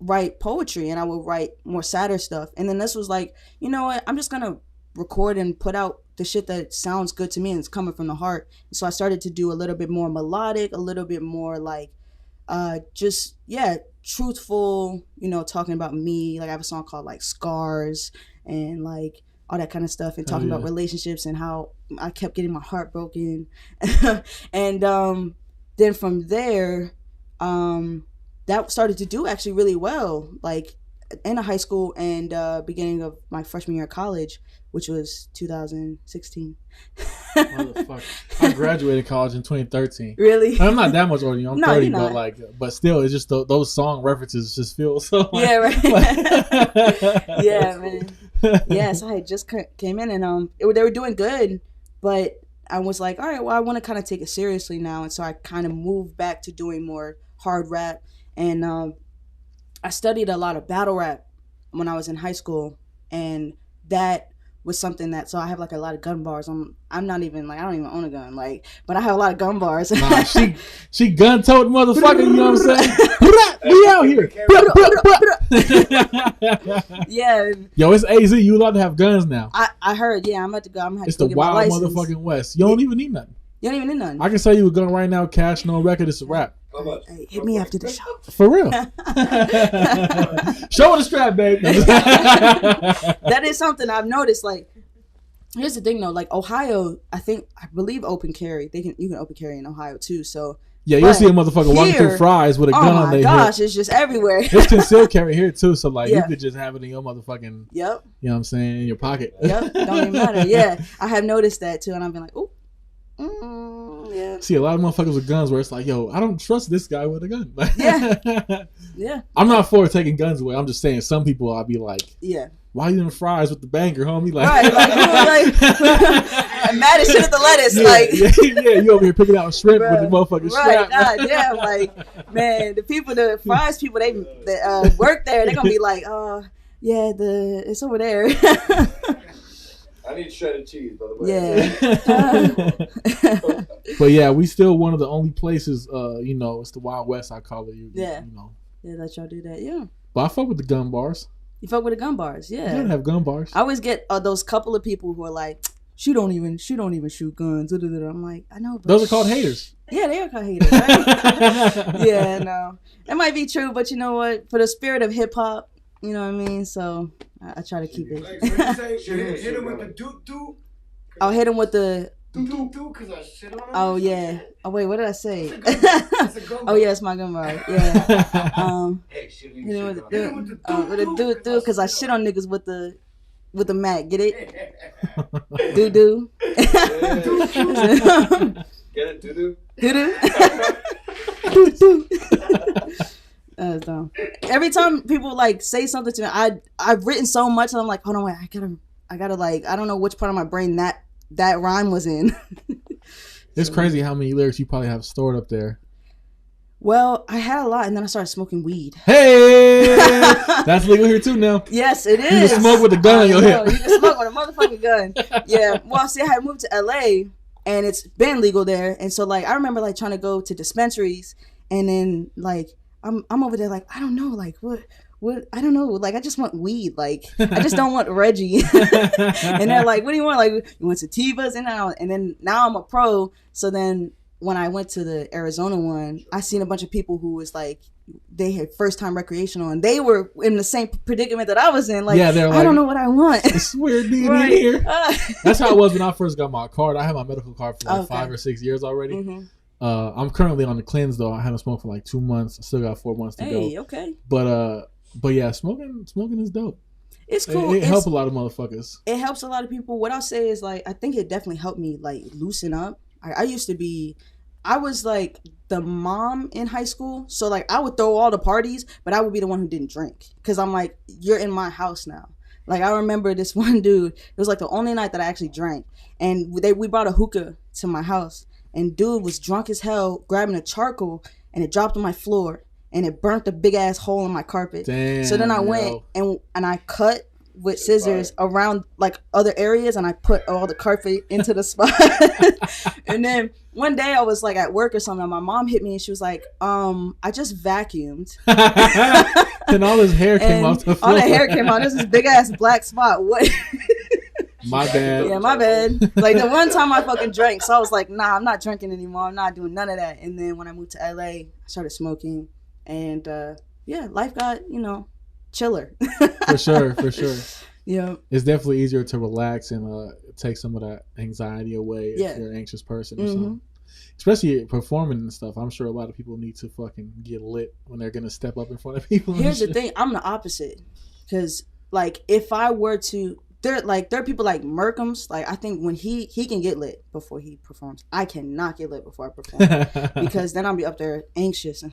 write poetry, and I would write more sadder stuff. And then this was like, you know what? I'm just gonna record and put out the shit that sounds good to me and it's coming from the heart. And so I started to do a little bit more melodic, a little bit more like truthful, talking about me. Like I have a song called like Scars and like all that kind of stuff, and talking about relationships and how I kept getting my heart broken. And then from there, that started to do actually really well, like in high school and beginning of my freshman year of college, which was 2016. Motherfucker. I graduated college in 2013. Really? I'm not that much older than you. I'm 30, but still, it's just those song references just feel so. Yeah, right. Yeah, man. Yeah, so I just came in, and they were doing good, but I was like, all right, well, I want to kind of take it seriously now, and so I kind of moved back to doing more hard rap, and I studied a lot of battle rap when I was in high school, and that was something that, so I have like a lot of gun bars. I'm not even like, I don't even own a gun, like, but I have a lot of gun bars. Nah, she gun-toting motherfucker, you know what I'm saying? We out here. Yeah. Yo, it's AZ. You allowed to have guns now. I heard. Yeah, I'm about to go. I'm gonna have It's to go the get my wild license. motherfucking West. You don't even need nothing. You don't even need nothing. I can sell you a gun right now, cash, no record. It's a wrap. Hey, hit me after the show. For real. Show the strap, babe. That is something I've noticed. Like, here's the thing though. Like Ohio, I believe open carry. You can open carry in Ohio too. So yeah, you'll see a motherfucker walking through fries with a gun on their head. Oh my gosh, it's just everywhere. It's concealed carry here too. So like, you could just have it in your motherfucking. Yep. You know what I'm saying, in your pocket. Yep. Don't even matter. Yeah, I have noticed that too, and I've been like, oh. Yeah. See, a lot of motherfuckers with guns where it's like, yo, I don't trust this guy with a gun. Yeah. Yeah. I'm not for taking guns away. I'm just saying some people I'll be like, yeah. Why you in fries with the banger, homie? Like, right, like mad as shit at the lettuce. You over here picking out shrimp with the motherfucking strap. Right, God, yeah, like, man, the fries people, they work there, they're gonna be like, yeah, it's over there. I need shredded cheese, by the way. Yeah. But yeah, we still one of the only places, it's the Wild West, I call it. Yeah, let y'all do that, yeah. But I fuck with the gun bars. You fuck with the gun bars, yeah. You don't have gun bars. I always get those couple of people who are like, she don't even shoot guns. I'm like, I know. But those are called haters. Yeah, they are called haters, right? Yeah, no. It might be true, but you know what? For the spirit of hip hop, you know what I mean? So I try to keep it. Like, so you say, hit him with the doo-doo? I'll hit him with the... Doo-doo, because I shit on him? Oh, yeah. Oh, wait, what did I say? Oh, yeah, it's my gun bar. Yeah. Hey, hit him with the doo-doo, because I shit on niggas with the Mac. Get it? Doo-doo. Get it, doo-doo? Doo-doo. Doo-doo. That's dumb. Every time people like say something to me, I've written so much and I'm like, hold on, wait, I gotta like, I don't know which part of my brain that rhyme was in. It's crazy how many lyrics you probably have stored up there. Well, I had a lot and then I started smoking weed. Hey, that's legal here too now. Yes, it is. You can smoke with a gun on your hip. You can smoke with a motherfucking gun. Yeah. Well, see, I had moved to LA and it's been legal there, and so like I remember like trying to go to dispensaries, and then like I'm over there like I don't know like what I don't know like I just want weed, like I just don't want Reggie. And they're like, what do you want? Like you want sativas? And then now I'm a pro. So then when I went to the Arizona one, I seen a bunch of people who was like they had first time recreational and they were in the same predicament that I was in. Like, yeah, they're like, I don't know what I want. It's weird being in here. That's how it was when I first got my card. I had my medical card for like 5 or 6 years already. Mm-hmm. I'm currently on the cleanse though. I haven't smoked for like 2 months. I still got 4 months to go. Hey, okay. But yeah, smoking is dope. It's cool. It helps a lot of motherfuckers. It helps a lot of people. What I'll say is like I think it definitely helped me like loosen up. I was like the mom in high school, so like I would throw all the parties, but I would be the one who didn't drink because I'm like, you're in my house now. Like I remember this one dude. It was like the only night that I actually drank, and we brought a hookah to my house, and dude was drunk as hell, grabbing a charcoal, and it dropped on my floor, and it burnt a big ass hole in my carpet. Damn, so then I went and I cut with scissors around like other areas, and I put all the carpet into the spot. And then one day I was like at work or something, and my mom hit me and she was like, I just vacuumed. And all his hair came off the floor. All the hair came out. There's this big ass black spot. What? My bad. Yeah, my bad. Like the one time I fucking drank, so I was like, nah, I'm not drinking anymore. I'm not doing none of that. And then when I moved to LA, I started smoking, and yeah, life got, chiller. For sure. Yeah. It's definitely easier to relax and take some of that anxiety away if you're an anxious person or something. Especially performing and stuff. I'm sure a lot of people need to fucking get lit when they're going to step up in front of people. Here's the thing. I'm the opposite. Because, like, if I were to... There are people like Merkham's. Like, I think when he can get lit before he performs. I cannot get lit before I perform. Because then I'll be up there anxious and...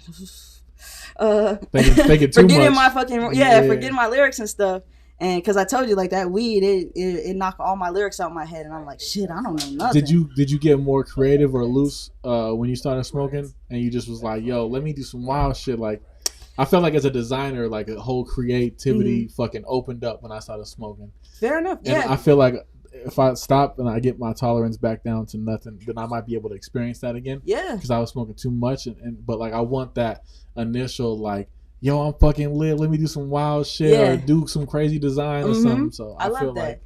thinking too forgetting much. Forgetting my lyrics and stuff. And because I told you, like, that weed, it knocked all my lyrics out of my head, and I'm like, shit, I don't know nothing. Did you get more creative or loose when you started smoking, and you just was like, yo, let me do some wild shit? Like, I felt like as a designer, like a whole creativity fucking opened up when I started smoking. Fair enough. And I feel like if I stop and I get my tolerance back down to nothing, then I might be able to experience that again. Yeah. Because I was smoking too much, but like I want that initial like yo, I'm fucking lit. Let me do some wild shit or do some crazy design or something. So I feel like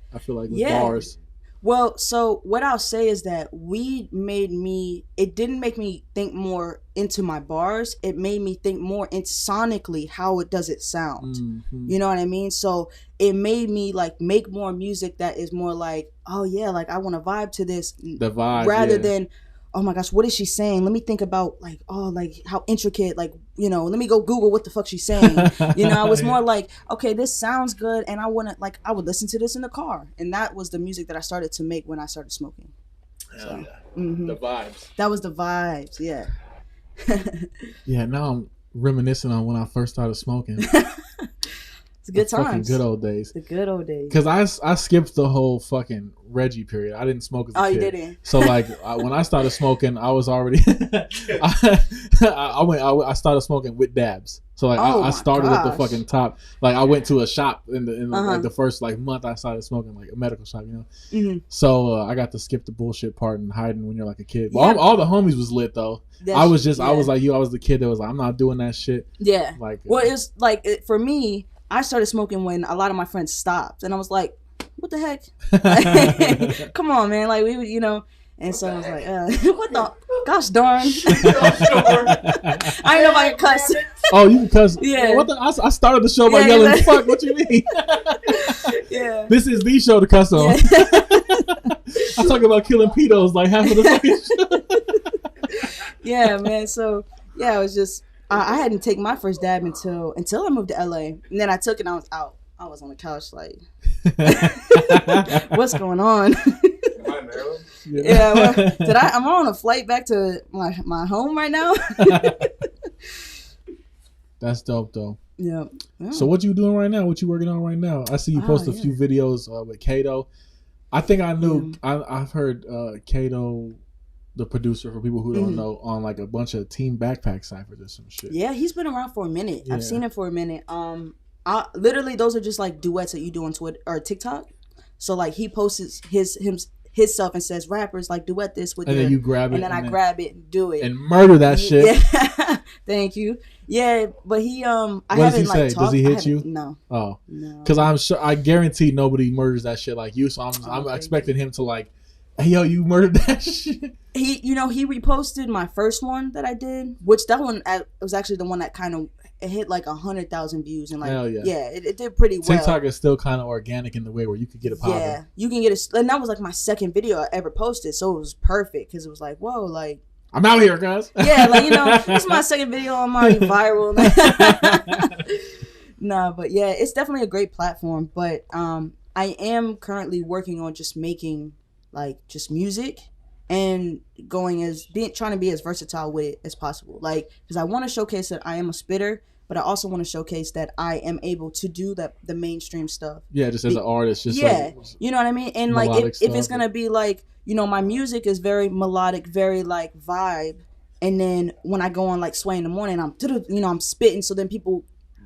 with bars. Well, so what I'll say is that it didn't make me think more into my bars. It made me think more into sonically how does it sound. Mm-hmm. You know what I mean? So it made me like make more music that is more like, oh yeah, like I want to vibe to this. The vibe. Rather than, oh my gosh, what is she saying? Let me think about like, oh, like how intricate, like, you know, let me go Google what the fuck she's saying. You know, I was more like, okay, this sounds good. And I would listen to this in the car. And that was the music that I started to make when I started smoking. Hell yeah. Mm-hmm. The vibes. That was the vibes. Yeah. Yeah. Now I'm reminiscing on when I first started smoking. It's good times. Fucking good old days. The good old days. Because I skipped the whole fucking Reggie period. I didn't smoke as a kid. Oh, you didn't? So like when I started smoking, I was already. I started smoking with dabs. So like I started at the fucking top. Like I went to a shop in like the first like month I started smoking, like a medical shop, you know. Mm-hmm. So I got to skip the bullshit part and hiding when you're like a kid. But all the homies was lit though. I was like you. I was the kid that was like, I'm not doing that shit. Yeah. Like it's like for me. I started smoking when a lot of my friends stopped, and I was like, "What the heck? Come on, man! Like we, you know." And so I was like, "What the gosh darn!" I ain't know if I could cuss. Oh, you can cuss? Yeah. What the? I started the show by yelling, exactly. "Fuck!" What you mean? Yeah. This is the show to cuss on. Yeah. I talk about killing pedos like half of the fucking show. Yeah, man. So yeah, it was just. I hadn't taken my first dab until I moved to LA, and then I took it and I was out. I was on the couch like, what's going on? Am I in Maryland? Yeah. Well, I'm on a flight back to my home right now. That's dope though. Yeah. So what you doing right now? What you working on right now? I see you post a few videos with Kato. I think I knew. I've heard Kato. The producer, for people who don't know, on like a bunch of Team Backpack ciphers or some shit. Yeah, he's been around for a minute. Yeah. I've seen him for a minute. Literally those are just like duets that you do on Twitter or TikTok. So like he posts his stuff and says rappers like duet this with, and then you grab it, and then I grab it and do it and murder that shit. Yeah. Thank you. Yeah, but he what does he say? Does he hit you? No. Oh, no. Because I'm sure I guarantee nobody murders that shit like you. So I'm expecting him to like. Hey, yo, you murdered that shit. He reposted my first one that I did, which that one was actually the one that kind of hit like 100,000 views and like it did pretty well. TikTok is still kind of organic in the way where you could get a pop. Yeah, you can get and that was like my second video I ever posted, so it was perfect because it was like, whoa, like I'm out here, guys. Yeah, like this is my second video. I'm already viral. Nah, but yeah, it's definitely a great platform. But I am currently working on just making. Like just music and trying to be as versatile with it as possible. Like, because I want to showcase that I am a spitter, but I also want to showcase that I am able to do the mainstream stuff. Yeah, just as an artist. Just like, you know what I mean? And like, if it's going to be like, my music is very melodic, very like vibe. And then when I go on like Sway in the morning, I'm spitting. So then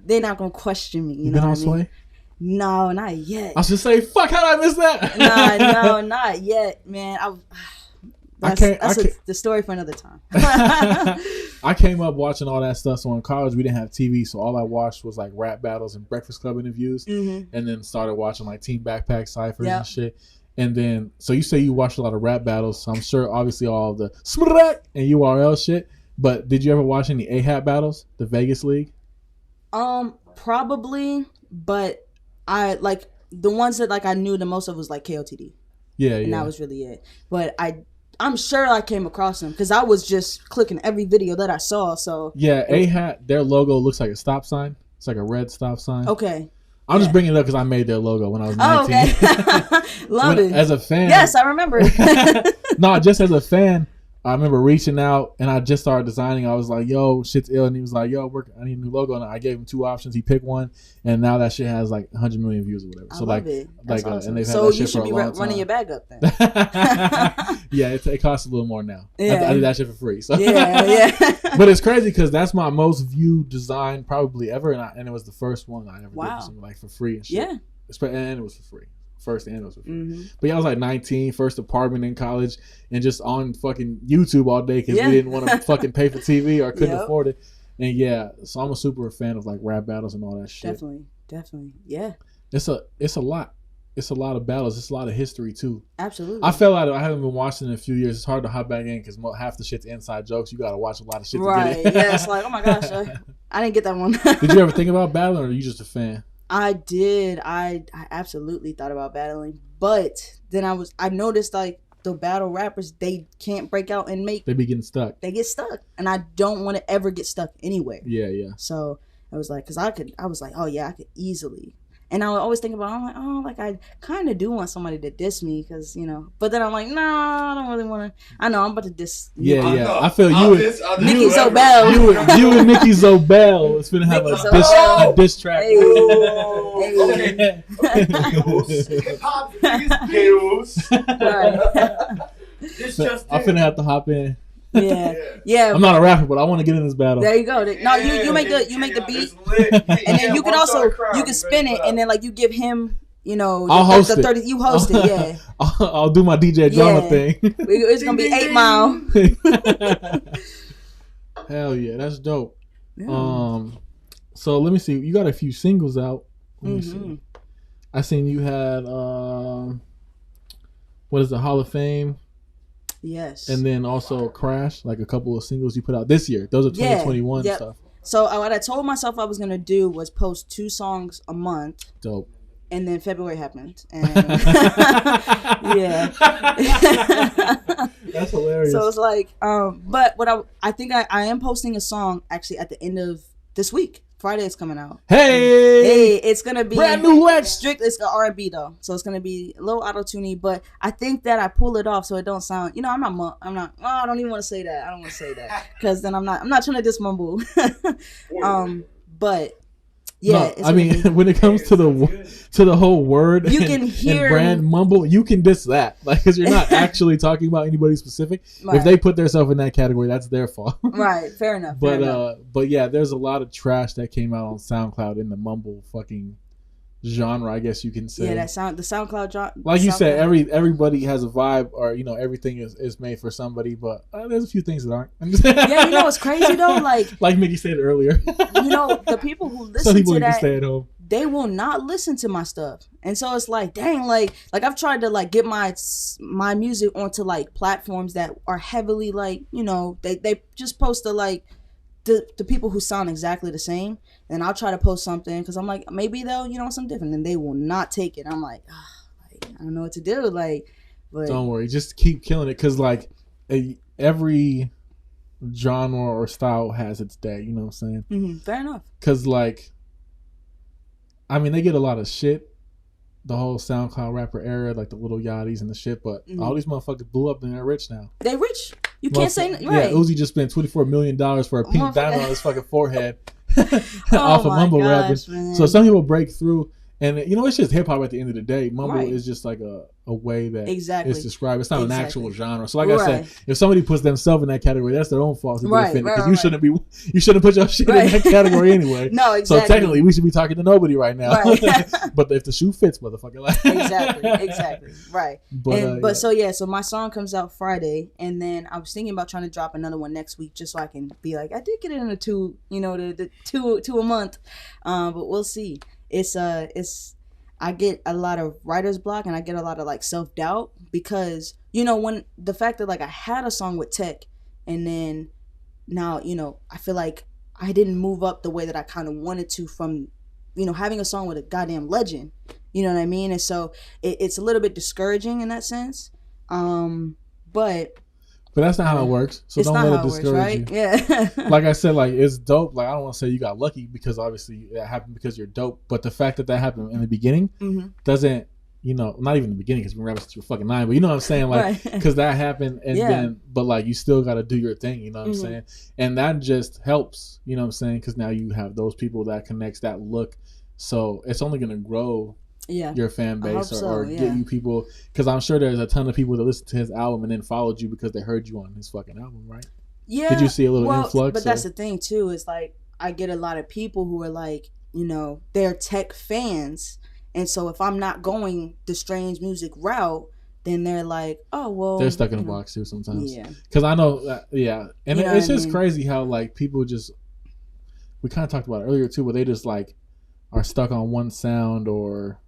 they're not going to question me. You know what I mean? Sway? No, not yet. I should say, fuck, how did I miss that? No, not yet, man. That's the story for another time. I came up watching all that stuff. So in college, we didn't have TV. So all I watched was like rap battles and Breakfast Club interviews. Mm-hmm. And then started watching like Team Backpack ciphers and shit. And then, so you say you watched a lot of rap battles. So I'm sure, obviously, all of the SMRAC and URL shit. But did you ever watch any AHAT battles? The Vegas League? Probably. But I like the ones that like I knew the most of was like KOTD. Yeah, and that was really it. But I'm sure I came across them because I was just clicking every video that I saw. So yeah, AHAT, their logo looks like a stop sign. It's like a red stop sign. Okay. I'm just bringing it up because I made their logo when I was 19. Oh, okay. Love it. As a fan. Yes, I remember. No, just as a fan. I remember reaching out and I just started designing. I was like, yo, shit's ill. And he was like, yo, I need a new logo. And I gave him 2 options. He picked one. And now that shit has like 100 million views or whatever. I love it. That's awesome. And they've had so that you shit should for be a long time. running your bag up then. Yeah, it costs a little more now. Yeah. I do that shit for free. So. Yeah. But it's crazy because that's my most viewed design probably ever. And it was the first one I ever did something like for free and shit. Yeah. And it was for free. First and it was for free. Mm-hmm. But yeah, I was like 19, first apartment in college, and just on fucking YouTube all day because we didn't want to fucking pay for TV or couldn't afford it. And yeah, so I'm a super fan of like rap battles and all that shit. Definitely, yeah. It's a lot. It's a lot of battles. It's a lot of history too. Absolutely. I fell out of. I haven't been watching in a few years. It's hard to hop back in because half the shit's inside jokes. You got to watch a lot of shit to get it. Yeah, it's like, oh my gosh, I didn't get that one. Did you ever think about battling, or are you just a fan? I did. I absolutely thought about battling, but then I noticed like the battle rappers, they can't break out and make. They be getting stuck. They get stuck, and I don't want to ever get stuck anywhere. Yeah. So I was like, because I was like, oh yeah, I could easily. And I would always think about, I'm like, oh, like I kind of do want somebody to diss me, because But then I'm like, nah, I don't really want to. I know I'm about to diss. Yeah. I feel you. Nikki Zobel. You and Nikki Zobel is gonna have a diss track. Hey. Okay. Hip hop Khaos. Right. I'm finna have to hop in. Yeah. I'm not a rapper, but I want to get in this battle. There you go. No, you make the beat, and then you can also you can spin it, and then like you give him, I'll host it. 30. You host it, yeah. I'll do my DJ drama thing. It's gonna be 8 Mile. Hell yeah, that's dope. Yeah. So let me see. You got a few singles out. Let me see. I seen you had what is the Hall of Fame? Yes. And then also Crash, like a couple of singles you put out this year. Those are 2021 stuff. So what I told myself I was going to do was post 2 songs a month. Dope. And then February happened. And yeah. That's hilarious. So it's like, but what I think I am posting a song actually at the end of this week. Friday is coming out. Hey, it's gonna be brand new wax. Strict. It's the R&B though, so it's gonna be a little auto-tuney. But I think that I pull it off so it don't sound. I'm not. Oh, I don't even want to say that. I don't want to say that because then I'm not trying to just mumble. But yeah, no, I mean when it comes to the whole word, you can hear and brand mumble. You can diss that, like, because you're not actually talking about anybody specific. Right. If they put themselves in that category, that's their fault. Right, fair enough. But yeah, there's a lot of trash that came out on SoundCloud in the mumble fucking genre, I guess you can say. Yeah, the SoundCloud genre. Like you said, everybody has a vibe, or everything is made for somebody, but there's a few things that aren't. Yeah, what's crazy though, like Mickey said earlier. The people who listen some people to need that, to stay at home. They will not listen to my stuff, and so it's like, dang, like I've tried to like get my music onto like platforms that are heavily like they just post the people who sound exactly the same, and I'll try to post something because I'm like, maybe they'll something different, and they will not take it. I'm like, I don't know what to do, but don't worry, just keep killing it, because like every genre or style has its day, you know what I'm saying? Mm-hmm. Fair enough. Because like, I mean, they get a lot of shit, the whole SoundCloud rapper era, like the Little Yachty's and the shit, but all these motherfuckers blew up and they're rich now. They rich. You can't say right. Yeah, Uzi just spent $24 million for a pink diamond on his fucking forehead off of mumble rapping. Man. So some people break through, and it's just hip hop at the end of the day. Mumble is just like a way that it's described. It's not an actual genre. So like I said, if somebody puts themselves in that category, that's their own fault to be offended, because you shouldn't put your shit in that category anyway. No, exactly. So technically, we should be talking to nobody right now. Right. But if the shoe fits, motherfucker, like exactly, right. So my song comes out Friday, and then I was thinking about trying to drop another one next week, just so I can be like, I did get it in the two a month, but we'll see. It's I get a lot of writer's block, and I get a lot of like self-doubt, because when the fact that like I had a song with Tech, and then now I feel like I didn't move up the way that I kind of wanted to from having a song with a goddamn legend, you know what I mean? And so it's a little bit discouraging in that sense, but that's not how it works. So don't let it discourage you. Yeah. Like I said, like, it's dope. Like, I don't want to say you got lucky, because obviously that happened because you're dope. But the fact that happened in the beginning doesn't, not even the beginning, because you've been rapping since you were fucking 9. But you know what I'm saying? Like, because that happened, and then, but like, you still got to do your thing. You know what I'm saying? And that just helps. You know what I'm saying? Because now you have those people that connects that look. So it's only gonna grow. Yeah, your fan base or get you people, because I'm sure there's a ton of people that listened to his album and then followed you because they heard you on his fucking album, right? Yeah. Did you see a little influx? But that's the thing too. It's like I get a lot of people who are like, they're Tech fans, and so if I'm not going the strange music route, then they're like, oh well. They're stuck in a box too sometimes. Yeah. Because I know that, and it's just crazy how like people just we kind of talked about it earlier too, where they just like are stuck on one sound or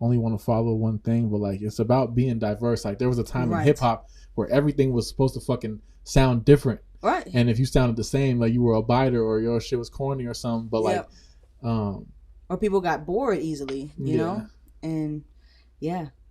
only want to follow one thing. But like, it's about being diverse. Like, there was a time in hip hop where everything was supposed to fucking sound different. Right. And if you sounded the same, like you were a biter or your shit was corny or something. But like, or people got bored easily, you know? And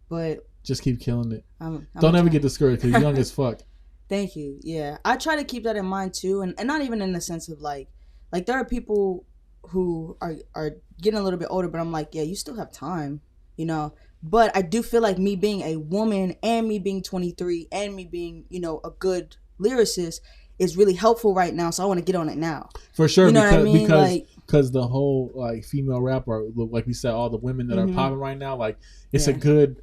but just keep killing it. I'm Don't ever get discouraged because you're young as fuck. Thank you. Yeah. I try to keep that in mind too. And not even in the sense of like there are people who are getting a little bit older, but I'm like, yeah, you still have time, you know? But I do feel like me being a woman and me being 23 and me being, you know, a good lyricist is really helpful right now. So I want to get on it now. For sure. You know what I mean? Because the whole like female rapper, like we said, all the women that are popping right now, like it's a good,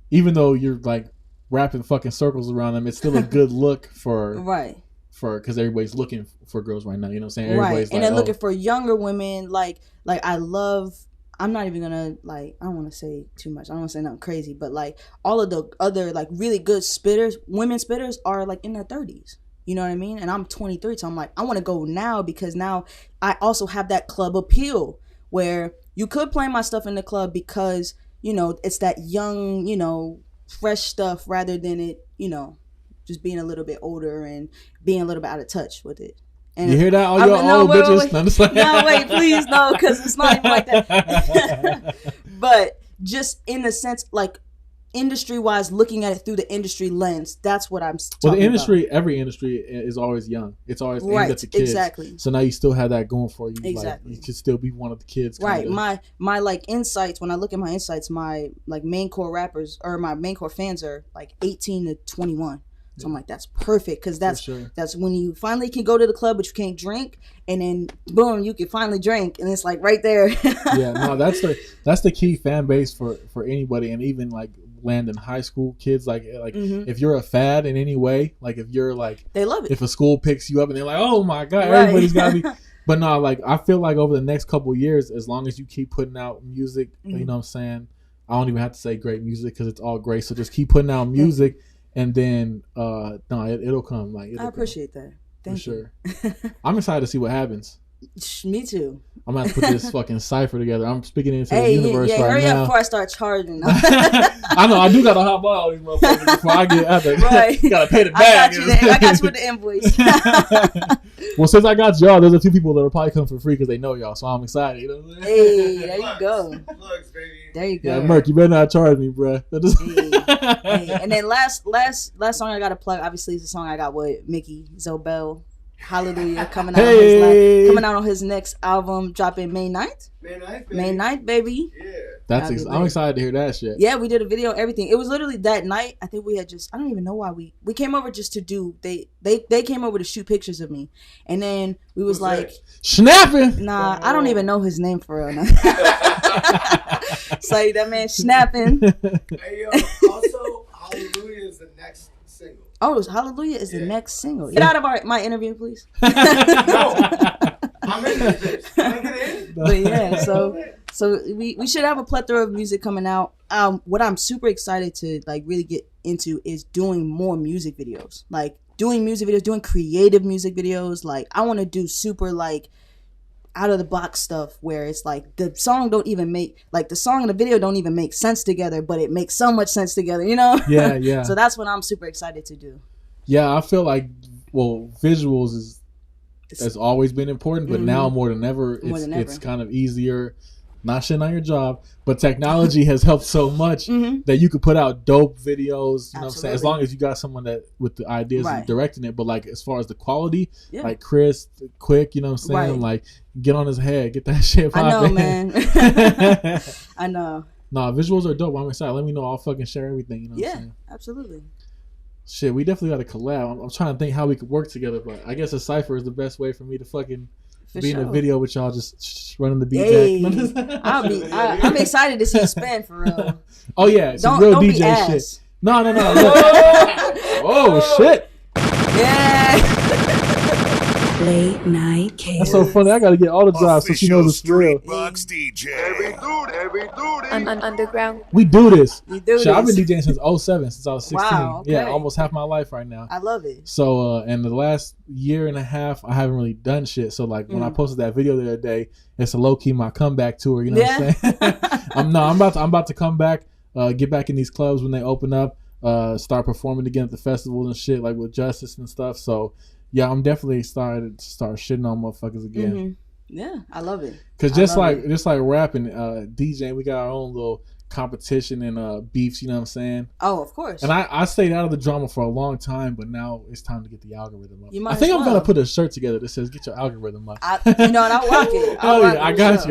even though you're like wrapping fucking circles around them, it's still a good look for because everybody's looking for girls right now. You know what I'm saying? Everybody's and they're looking for younger women. Like I'm not even gonna I don't want to say too much. I don't want to say nothing crazy, but like all of the other like really good women spitters are like in their 30s. You know what I mean? And I'm 23, so I'm like, I want to go now because now I also have that club appeal where you could play my stuff in the club because, you know, it's that young, you know, fresh stuff rather than it, you know, just being a little bit older and being a little bit out of touch with it. And you hear that? All your old bitches? Wait, please, no, because it's not even like that. But just in the sense, like, industry-wise, looking at it through the industry lens, that's what I'm talking the industry, about. Every industry is always young. It's always aimed at the kids. Exactly. So now you still have that going for you. Exactly. Like, you could still be one of the kids. Right. My like insights, when I look at my insights, my like main core rappers or my main core fans are like 18 to 21. So I'm like, that's perfect because that's when you finally can go to the club, but you can't drink, and then boom, you can finally drink, and it's like right there. That's the key fan base for anybody, and even like land in high school kids. Like if you're a fad in any way, like if you're like they love it. If a school picks you up and they're like, oh my god, everybody's gotta be. But no, like I feel like over the next couple of years, as long as you keep putting out music, you know what I'm saying. I don't even have to say great music because it's all great. So just keep putting out music. And then, it'll come. Like I appreciate that. Thank you. Sure. I'm excited to see what happens. Me too. I'm gonna have to put this fucking cipher together. I'm speaking into the universe right now. Hurry up before I start charging. I know. I do gotta hop on all these motherfuckers before I get out there. Right. Gotta pay the bag. I got you with the invoice. Well, since I got y'all, there's a few people that will probably come for free because they know y'all. So I'm excited. You know what I'm saying? Hey, there you go. Looks, baby. There you go. Yeah, Merc, you better not charge me, bro. Hey. And then last song I gotta plug, obviously, is the song I got with Mickey Zobel. Hallelujah, coming out on his next album, dropping May 9th. May 9th, baby. Yeah. I'm excited to hear that shit. Yeah, we did a video, everything. It was literally that night. I think we had I don't even know why we came over just to do. They came over to shoot pictures of me, and then we was like snapping. Nah, I don't even know his name for real. Say that man snapping. Hey yo, also Hallelujah is the next single. Oh, Hallelujah is the next single. Get out of my interview, please. No, I'm in this bitch. Can I get in? But yeah, so we should have a plethora of music coming out. What I'm super excited to like really get into is doing more music videos. Like doing music videos, doing creative music videos. Like I want to do super like out of the box stuff where it's like the song don't even make like the song and the video don't even make sense together, but it makes so much sense together, you know? Yeah. So that's what I'm super excited to do. Yeah, I feel like visuals has always been important, but now more than ever, it's kind of easier. Not shitting on your job, but technology has helped so much that you could put out dope videos. You know what I'm saying? As long as you got someone that with the ideas and directing it. But like as far as the quality, like Chris, quick, you know what I'm saying? Like get on his head, get that shit popping. I know, man. I know. Nah, visuals are dope. I'm excited. Let me know. I'll fucking share everything. You know what I'm saying? Absolutely. Shit, we definitely got to collab. I'm trying to think how we could work together, but I guess a cipher is the best way for me to fucking be in a video with y'all just running the beat back. I'm excited to see you spin for real. Oh yeah, some real DJ shit. No. Oh shit. Yeah. Late Night Khaos. That's so funny. I gotta get all the drops so she knows it's real. Bucks DJ. Underground. We do this. We do Shit, I've been this. DJing since 07, since I was 16. Wow, okay. Yeah, almost half my life right now. I love it. So, and the last year and a half, I haven't really done shit. So, like, when I posted that video the other day, it's a low key my comeback tour. You know what I'm saying? I'm about to come back, get back in these clubs when they open up, start performing again at the festivals and shit, like with Justice and stuff. So, yeah, I'm definitely started to start shitting on motherfuckers again. Mm-hmm. Yeah, I love it. Cause just like rapping, DJing, we got our own little competition and beefs. You know what I'm saying? Oh, of course. And I stayed out of the drama for a long time, but now it's time to get the algorithm up. You I think I'm gonna put a shirt together that says "Get your algorithm up." And I'll rock it. Oh yeah, I got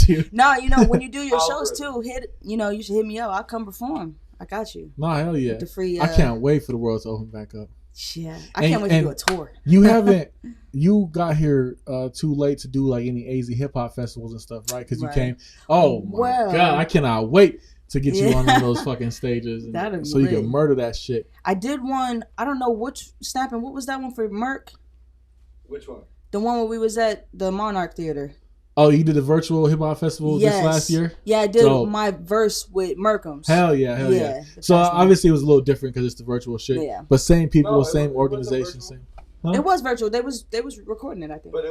you. No, when you do your shows too, you should hit me up. I'll come perform. I got you. No, hell yeah. With the free. I can't wait for the world to open back up. Yeah, I can't wait to do a tour. You got here too late to do like any AZ hip hop festivals and stuff, right? Because you came. Oh my god, I cannot wait to get you on one of those fucking stages, so you can murder that shit. I did one. I don't know which snapping. What was that one for Merc? Which one? The one where we was at the Monarch Theater. Oh, you did the virtual hip hop festival this last year? Yeah, I did my verse with Merkham's. Hell yeah. So obviously it was a little different because it's the virtual shit. Yeah. But same people, same organization, same. Huh? It was virtual. They was recording it, I think. But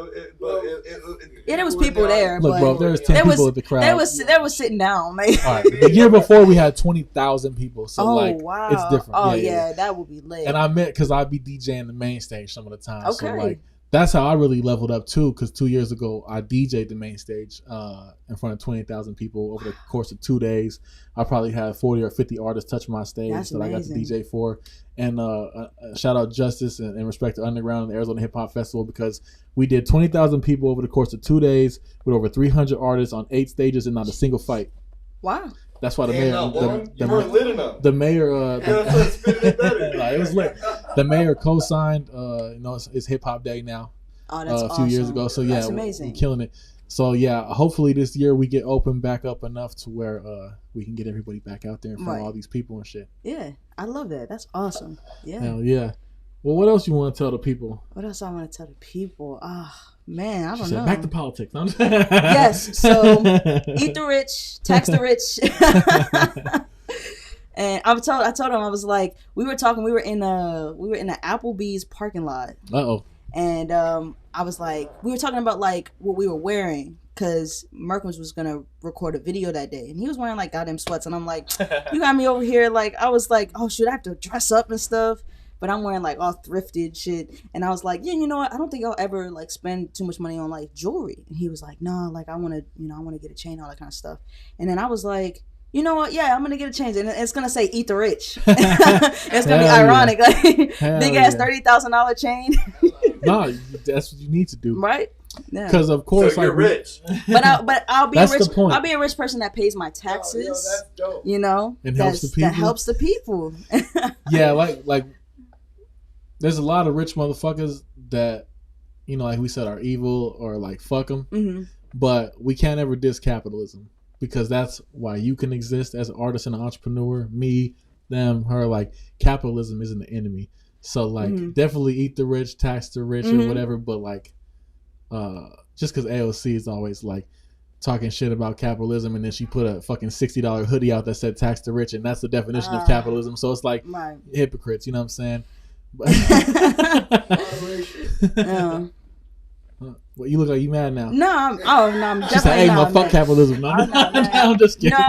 there was people there. Look, but bro, there was 10 people at the crowd. They was sitting down, man. All right. The year before we had 20,000 people, so wow. It's different. Oh yeah, that would be lit. And I meant because I'd be DJing the main stage some of the time. Okay. So like that's how I really leveled up too. Because 2 years ago I DJ'd the main stage in front of 20,000 people over the course of 2 days. I probably had 40 or 50 artists touch my stage that I got to DJ for. And shout out Justice and respect to Underground and the Arizona Hip Hop Festival because we did 20,000 people over the course of 2 days with over 300 artists on 8 stages and not a single fight. Wow. That's why the mayor, it was lit. The mayor co-signed, it's Hip Hop Day now. Oh, that's a few years ago. So yeah, that's amazing. We're killing it. So yeah, hopefully this year we get open back up enough to where we can get everybody back out there in front of all these people and shit. Yeah, I love that. That's awesome. Yeah. Hell yeah. Well, what else you want to tell the people? What else I want to tell the people? Man, I don't know. Back to politics. Yes. So eat the rich, tax the rich. And I told him, I was like, we were in the Applebee's parking lot. Uh-oh. And I was like, we were talking about like what we were wearing because Merkins was gonna record a video that day, and he was wearing like goddamn sweats, and I'm like, you got me over here like I was like, oh shoot, I have to dress up and stuff. But I'm wearing like all thrifted shit. And I was like, yeah, you know what? I don't think I'll ever like spend too much money on like jewelry. And he was like, no, like I want to get a chain, all that kind of stuff. And then I was like, you know what? Yeah, I'm going to get a chain. And it's going to say eat the rich. It's going to be ironic. Like big ass $30,000 chain. No, that's what you need to do. Right? Yeah. Because of course, so you're rich. But I'll be that's a rich. The point. I'll be a rich person that pays my taxes. That's dope. You know, and helps the people. That helps the people. Yeah, like there's a lot of rich motherfuckers that, like we said, are evil or like fuck them. Mm-hmm. But we can't ever diss capitalism because that's why you can exist as an artist and an entrepreneur. Me, them, her. Like capitalism isn't the enemy. So like definitely eat the rich, tax the rich, or whatever. But like, just because AOC is always like talking shit about capitalism, and then she put a fucking $60 hoodie out that said tax the rich, and that's the definition of capitalism. So it's like hypocrites. You know what I'm saying? Well, you look like you mad now. No, I'm definitely said, hey, not. Fuck capitalism. No, I'm just kidding. No,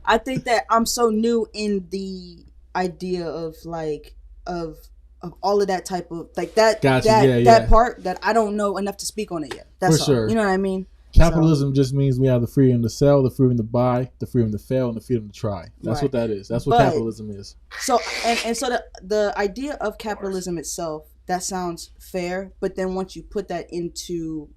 I think that I'm so new in the idea of like of all of that type of like that that part that I don't know enough to speak on it yet. That's For all. sure. You know what I mean? Capitalism just means we have the freedom to sell, the freedom to buy, the freedom to fail, and the freedom to try. That's what that is. That's what capitalism is. So and so the idea of capitalism itself, that sounds fair, but then once you put that into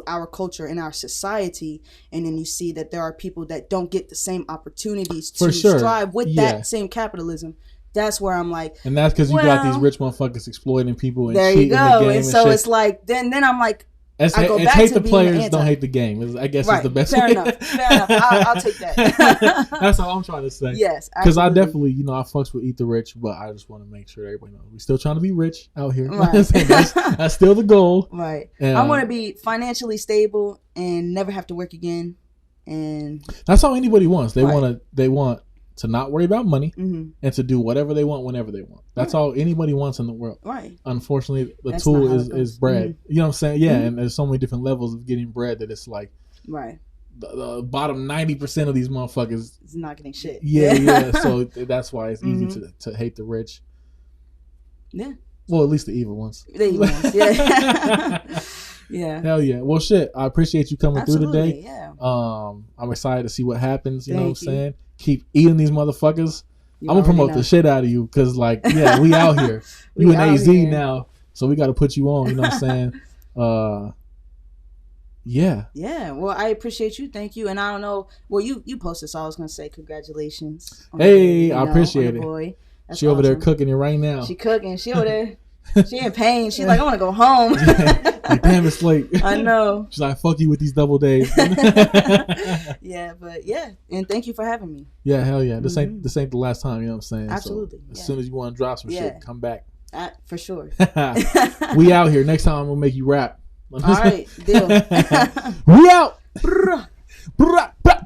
our culture and our society, and then you see that there are people that don't get the same opportunities to strive with that same capitalism. That's where I'm like, and that's because you got these rich motherfuckers exploiting people and there cheating you go. in the game and so shit. It's like then I'm like, I go it's back hate to the being players, anti. don't hate the game. I guess Right. is the best Fair way. enough. Fair enough. I'll take that. That's all I'm trying to say. Yes, because I absolutely. definitely, I fucks with Eat the Rich, but I just want to make sure everybody knows we still trying to be rich out here. Right. that's still the goal. Right. And, I want to be financially stable and never have to work again. And that's all anybody wants. They Right. want to not worry about money mhm. and to do whatever they want whenever they want. That's all anybody wants in the world. Right. Unfortunately, the That's tool not how is it goes. bread. Mhm. You know what I'm saying? Yeah, Mhm. and there's so many different levels of getting bread that it's like Right. the bottom 90% of these motherfuckers. It's not getting shit. Yeah. So that's why it's easy Mhm. to hate the rich. Yeah. Well, at least the evil ones. The evil ones. Yeah. Yeah. Hell yeah. Well, shit. I appreciate you coming through Absolutely. today. Yeah. I'm excited to see what happens. You know what I'm Thank you. saying? Keep eating these motherfuckers. You I'm gonna already promote know. the shit out of you because, like, yeah, we out here. We You in out AZ here. now, so we got to put you on. You know what I'm saying? Yeah. Yeah. Well, I appreciate you. Thank you. And I don't know. Well, you posted, so I was gonna say congratulations. On Hey, the, I appreciate on the it. boy. That's She over there awesome. cooking it right now. She cooking. She over there. She in pain. She's like, I want to go home. Like, damn, it's late. I know. She's like, fuck you with these double days. Yeah, but yeah, and thank you for having me. Yeah, hell yeah. This Mhm. ain't the last time. You know what I'm saying? Absolutely, So, as yeah. soon as you want to drop some Yeah. shit, come back. For sure. We out here. Next time I'm gonna make you rap. All right, deal. We out. Brah, brah, brah.